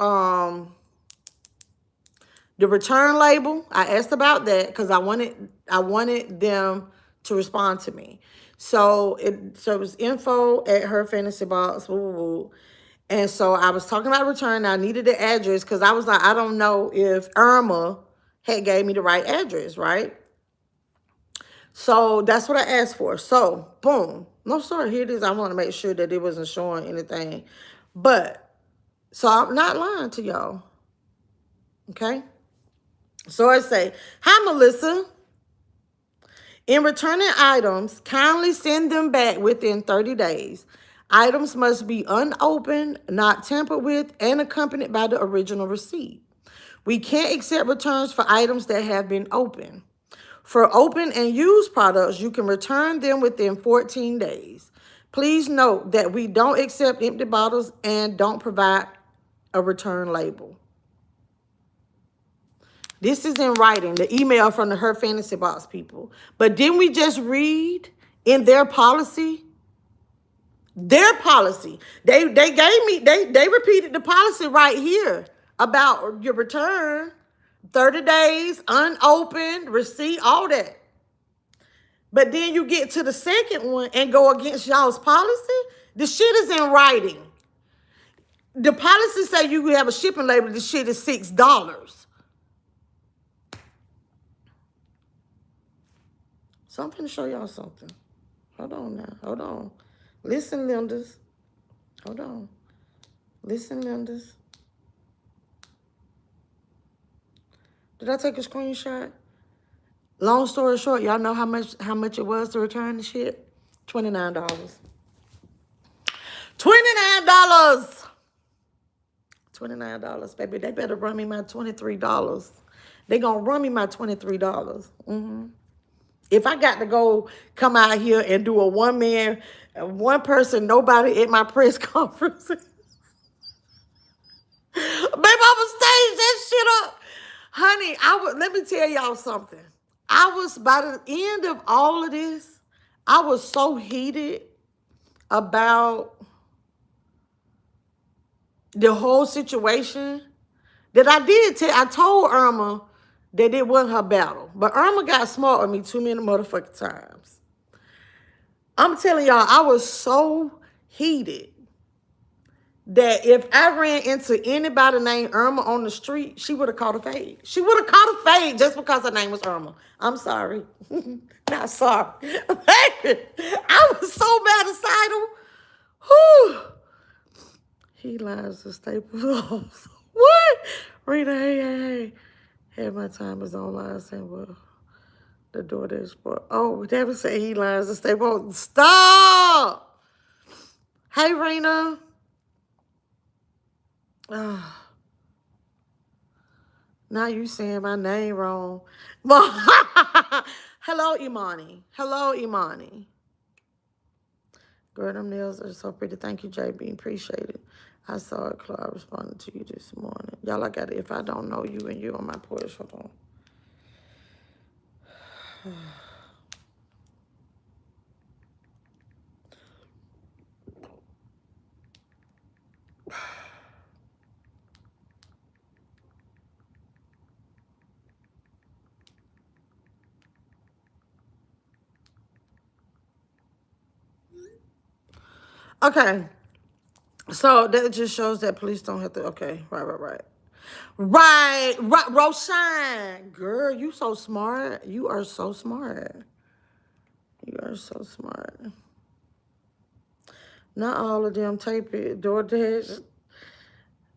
the return label. I asked about that because I wanted them to respond to me. So it was info@herfantasybox. Woo, woo, woo. And so I was talking about return. I needed the address because I was like, I don't know if Irma had gave me the right address, right? So that's what I asked for. So boom. No, sorry, here it is. I want to make sure that it wasn't showing anything. But so I'm not lying to y'all. Okay. So I say, hi, Melissa. In returning items, kindly send them back within 30 days. Items must be unopened, not tampered with, and accompanied by the original receipt. We can't accept returns for items that have been opened. For open and used products, you can return them within 14 days. Please note that we don't accept empty bottles and don't provide a return label. This is in writing, the email from the Her Fantasy Box people. But didn't we just read in their policy? Their policy. They gave me, they repeated the policy right here about your return. 30 days, unopened, receipt, all that. But then you get to the second one and go against y'all's policy? The shit is in writing. The policy say you have a shipping label, the shit is $6. So I'm finna show y'all something. Hold on now. Hold on. Listen, lenders. Hold on. Listen, lenders. Did I take a screenshot? Long story short, y'all know how much it was to return the shit? $29. $29. $29, baby. They better run me my $23. They gonna run me my $23. If I got to go come out here and do a one person, nobody at my press conference, baby, I'ma stage that shit up. Honey, let me tell y'all something. I was, by the end of all of this, I was so heated about the whole situation that I told Irma that it wasn't her battle. But Irma got smart with me too many motherfucking times. I'm telling y'all, I was so heated that if I ran into anybody named Irma on the street, she would have caught a fade. She would have caught a fade just because her name was Irma. I'm sorry. Not sorry. I was so mad Whew. He lines the staples. What? Rita, hey. Had my timers online saying, well, the door is for. Oh, David said he lines the staples. Stop! Hey, Rena. Now you saying my name wrong. Hello, Imani. Hello, Imani. Girl, them nails are so pretty. Thank you, JB. Appreciate it. I saw it, Claude. I responded to you this morning. Y'all, I got it. If I don't know you and you on my porch, hold on. Okay. So that just shows that police don't have to. Okay, right. Right. Roshan, girl, you so smart. You are so smart. You are so smart. Not all of them tape it. DoorDash.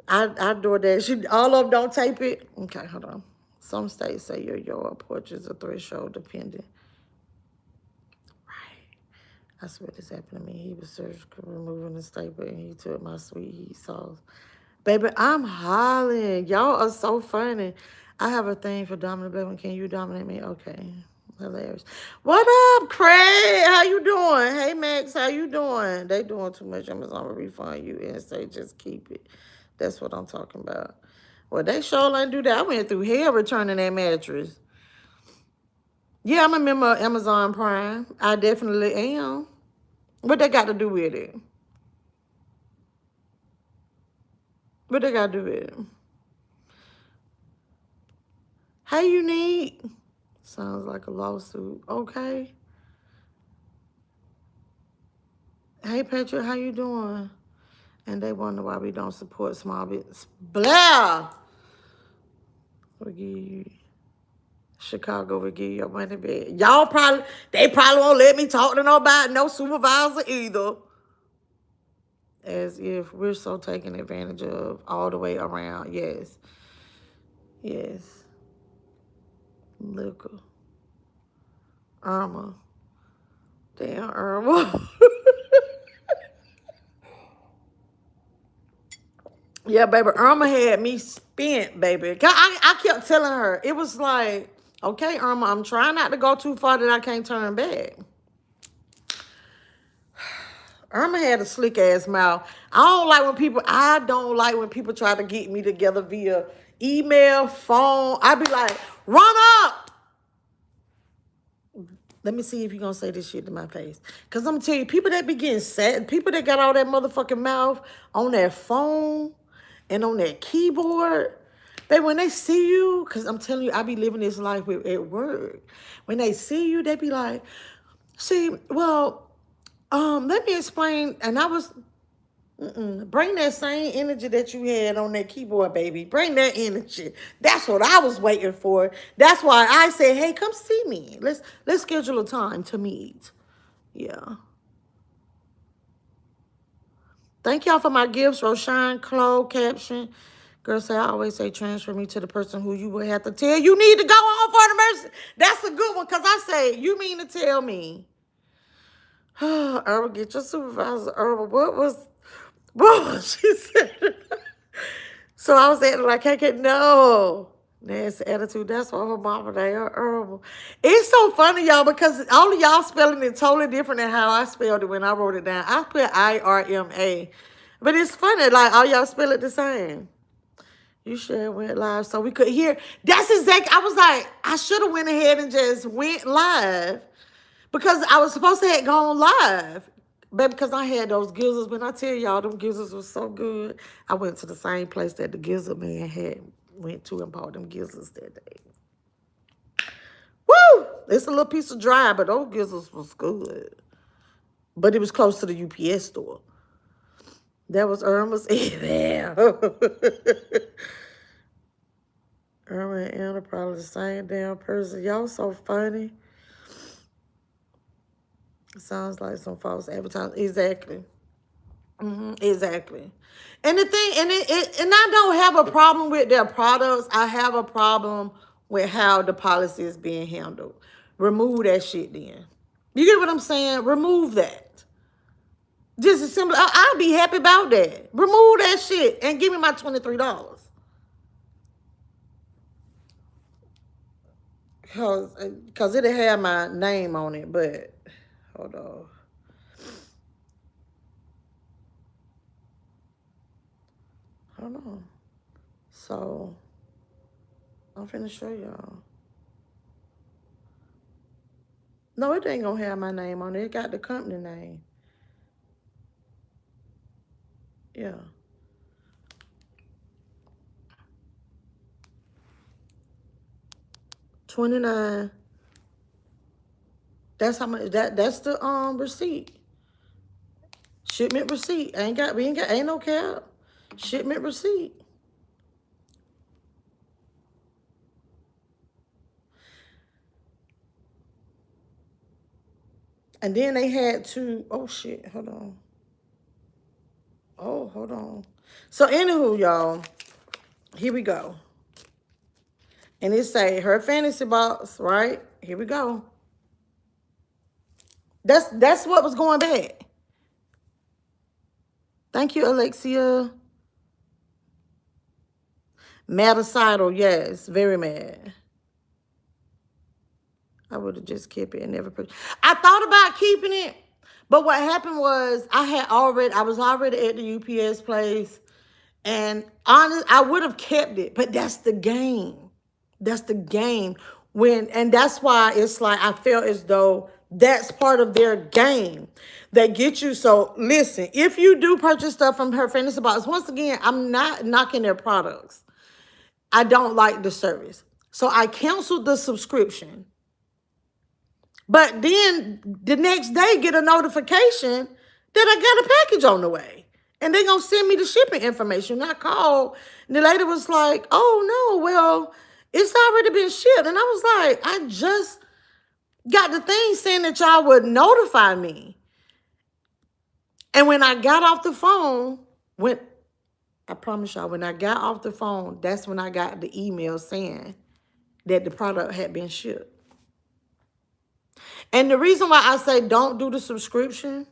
I DoorDash. All of them don't tape it. Okay, hold on. Some states say your yard porch is a threshold dependent. Right. I swear this happened to me. He was surgical removing the staple and he took my sweet heat sauce. Baby, I'm hollering. Y'all are so funny. I have a thing for dominant black women. Can you dominate me? Okay. Hilarious. What up, Craig? How you doing? Hey, Max, how you doing? They doing too much. Amazon will refund you and say just keep it. That's what I'm talking about. Well, they sure ain't do that. I went through hell returning that mattress. Yeah, I'm a member of Amazon Prime. I definitely am. What they got to do with it? What they got to do with it? Hey, Unique. Sounds like a lawsuit. Okay. Hey, Patrick, how you doing? And they wonder why we don't support small business. Blah! We give you, Chicago will give you your money back. They probably won't let me talk to nobody, no supervisor either. As if we're so taken advantage of all the way around. Yes. Yes. Look. Irma. Damn, Irma. Yeah, baby, Irma had me spent, baby. I kept telling her, it was like, okay, Irma, I'm trying not to go too far that I can't turn back. Irma had a slick ass mouth. I don't like when people try to get me together via email, phone. I be like, run up. Let me see if you're gonna say this shit to my face. Cause I'm gonna tell you, people that be getting sad, people that got all that motherfucking mouth on their phone and on their keyboard, when they see you, cause I'm telling you, I be living this life at work. When they see you, they be like, see, well, let me explain. And I was, bring that same energy that you had on that keyboard, baby. Bring that energy. That's what I was waiting for. That's why I said, hey, come see me. Let's schedule a time to meet. Yeah. Thank y'all for my gifts. Roshan, Chloe, caption. Girl say, I always say transfer me to the person who you would have to tell you need to go home for the mercy. That's a good one, because I say, you mean to tell me. Earl, get your supervisor. Earl, what was she said? So I was acting like I could no. Nasty attitude. That's why her mama, they are horrible. It's so funny, y'all, because all of y'all spelling it totally different than how I spelled it when I wrote it down. I put IRMA. But it's funny, like all y'all spell it the same. You should have went live so we could hear. That's exactly, I was like, I should have went ahead and just went live. Because I was supposed to have gone live. But because I had those gizzards, when I tell y'all them gizzards was so good, I went to the same place that the gizzard man had went to and bought them gizzards that day. Woo! It's a little piece of dry, but those gizzards was good. But it was close to the UPS store. That was Irma's email. Irma and Anna probably the same damn person. Y'all so funny. Sounds like some false advertising. Exactly. Exactly. And the thing, and I don't have a problem with their products. I have a problem with how the policy is being handled. Remove that shit then. You get what I'm saying? Remove that. Just as simple. I'll be happy about that. Remove that shit and give me my $23. Cause it'll have my name on it, but hold on. Hold on. So I'm finna show y'all. No, it ain't gonna have my name on it. It got the company name. Yeah. $29. That's how much that's the receipt. Shipment receipt. Ain't no cap. Shipment receipt. And then they had to, oh shit, hold on. Oh, hold on. So anywho, y'all, here we go. And it say her fantasy box, right? Here we go. That's what was going back. Thank you, Alexia. Madicidal, yes, very mad. I would have just kept it and never put. I thought about keeping it, but what happened was I was already at the UPS place, and honest, I would have kept it, but that's the game. That's the game. And that's why it's like I felt as though that's part of their game. They get you. So listen, if you do purchase stuff from her fantasy box, once again, I'm not knocking their products. I don't like the service. So I canceled the subscription. But then the next day get a notification that I got a package on the way. And they're going to send me the shipping information. And I called, and the lady was like, oh, no, well, it's already been shipped. And I was like, I just got the thing saying that y'all would notify me. And when I got off the phone, I promise y'all, when I got off the phone, that's when I got the email saying that the product had been shipped. And the reason why I say don't do the subscription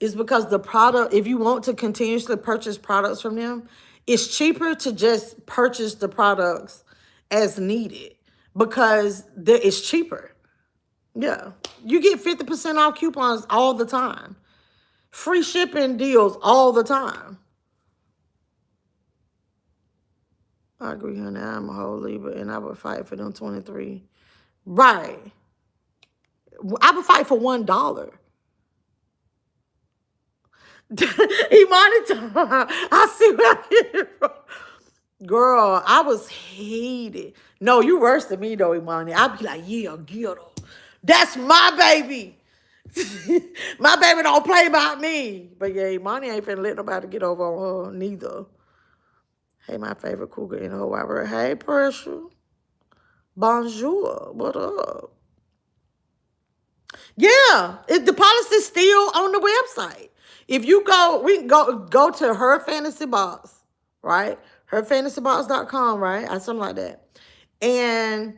is because the product, if you want to continuously purchase products from them, it's cheaper to just purchase the products as needed because it's cheaper. Yeah. You get 50% off coupons all the time. Free shipping deals all the time. I agree, honey. I'm a whole Libra and I would fight for them 23. Right. I would fight for $1. Imani, I see where I'm getting from. Girl, I was hated. No, you worse than me though, Imani. I'd be like, yeah, get her. That's my baby. My baby don't play about me. But yeah, Imani ain't finna let nobody get over on her neither. Hey, my favorite cougar in the whole wide world. Hey, Pressure. Bonjour. What up? Yeah, the policy's still on the website. If you go, we can go to her fantasy box, right? Herfantasybox.com, right? Or something like that. And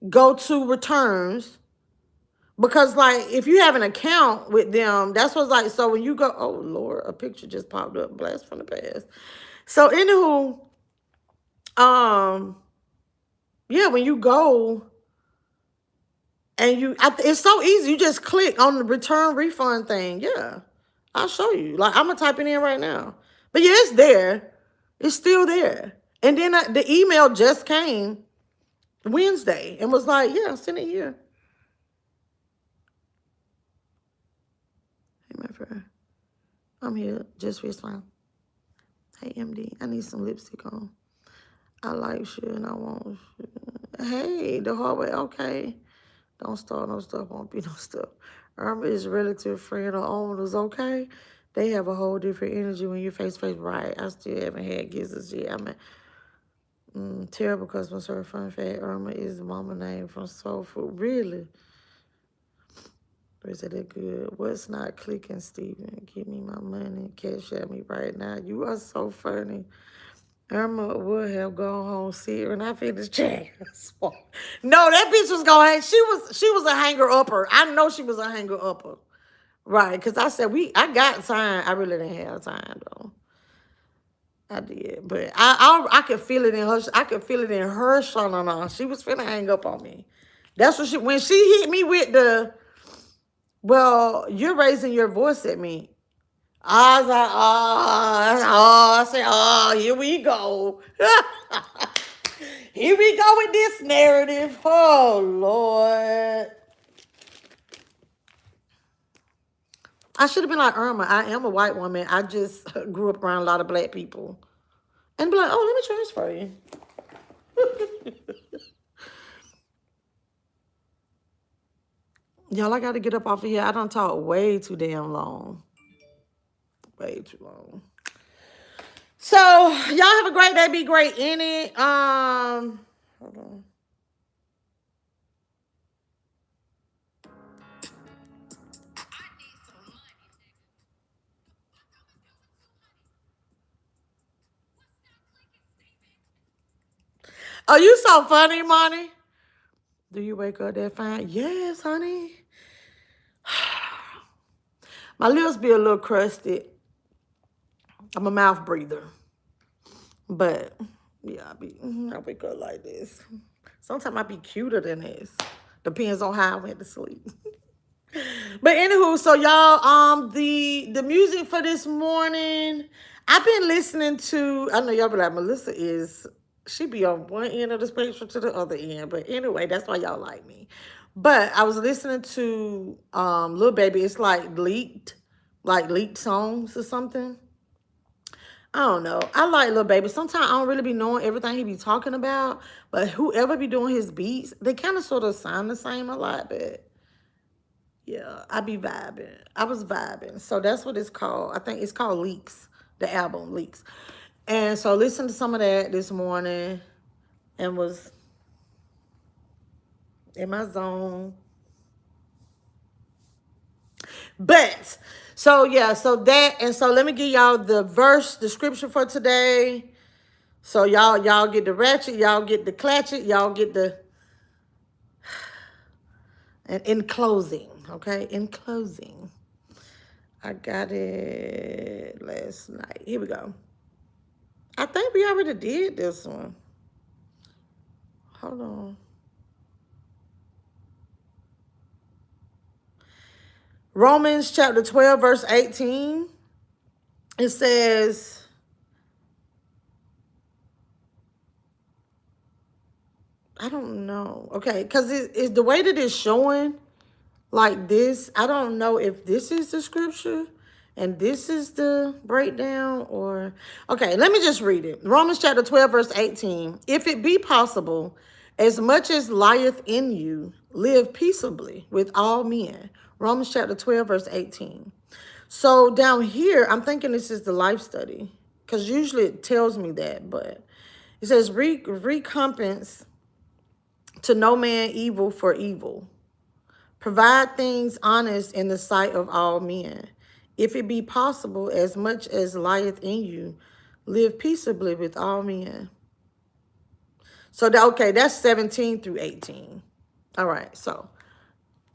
go to returns. Because like if you have an account with them, that's what's like. So when you go, oh Lord, a picture just popped up, blast from the past. So anywho, yeah, when you go and it's so easy. You just click on the return refund thing. Yeah, I'll show you. Like I'm gonna type it in right now. But yeah, it's there. It's still there. And then the email just came Wednesday and was like, yeah, send it here. Hey, my friend. I'm here just for smile. Hey, MD, I need some lipstick on. I like shit and I want shit. Hey, the hallway, okay. Don't start no stuff, won't be no stuff. Irma is relative friend or owners, okay? They have a whole different energy when you're face-to-face. Right, I still haven't had gizzards yet. I mean, terrible customer service. Fun fact, Irma is the mama name from Soul Food. Really? Or is it that good? What's not clicking, Steven? Give me my money. Cashapp me right now. You are so funny. Irma would have gone home sick when I finished chatting. No, that bitch was going. She was a hanger upper. I know she was a hanger upper, right? Because I said I got time. I really didn't have time though. I did, but I could feel it in her. I could feel it in her shana. She was finna hang up on me. That's what when she hit me with the, well, you're raising your voice at me. I was like, I said, oh, here we go. Here we go with this narrative. Oh, Lord. I should have been like Irma. I am a white woman. I just grew up around a lot of black people. And be like, oh, let me transfer you. Y'all, I got to get up off of here. I done talk way too damn long. way too long. So y'all have a great day. Be great in it. Hold on. Oh, you so funny, Monty. Do you wake up that fine? Yes, honey. My lips be a little crusted. I'm a mouth breather. But yeah, I wake up like this. Sometimes I be cuter than this. Depends on how I went to sleep. But anywho, so y'all, the music for this morning, I've been listening to, I know y'all be like, Melissa she be on one end of the spectrum to the other end. But anyway, that's why y'all like me. But I was listening to Lil Baby. It's like leaked songs or something. I don't know. I like Lil Baby. Sometimes I don't really be knowing everything he be talking about. But whoever be doing his beats, they kind of sort of sound the same a lot, but yeah, I be vibing. I was vibing. So that's what it's called. I think it's called Leaks, the album Leaks. And so listen to some of that this morning and was in my zone. But so yeah, so that, and so let me give y'all the verse description for today. So y'all get the ratchet, y'all get the clatchet, y'all get the, and in closing, okay? In closing. I got it last night. Here we go. I think we already did this one. Hold on. Romans chapter 12, verse 18. It says, I don't know. Okay, because it's the way that it's showing like this. I don't know if this is the scripture and this is the breakdown or... Okay, let me just read it. Romans chapter 12, verse 18. If it be possible, as much as lieth in you, live peaceably with all men. Romans chapter 12, verse 18. So down here, I'm thinking this is the life study because usually it tells me that, but it says recompense to no man evil for evil. Provide things honest in the sight of all men. If it be possible, as much as lieth in you, live peaceably with all men. So, okay, that's 17 through 18. All right, so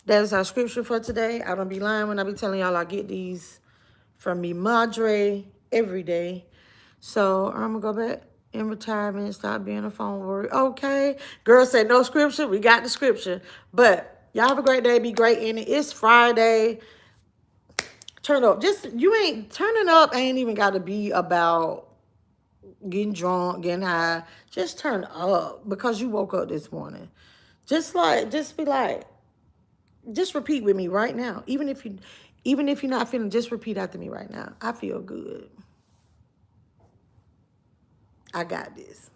that is our scripture for today. I don't be lying when I be telling y'all I get these from me madre every day. So I'm going to go back in retirement, stop being a phone warrior. Okay. Girl said no scripture. We got the scripture. But y'all have a great day. Be great in it. It's Friday. Turn up. Turning up ain't even got to be about getting drunk, getting high. Just turn up because you woke up this morning. Just be like, just repeat with me right now. Even if you're not feeling, just repeat after me right now. I feel good. I got this.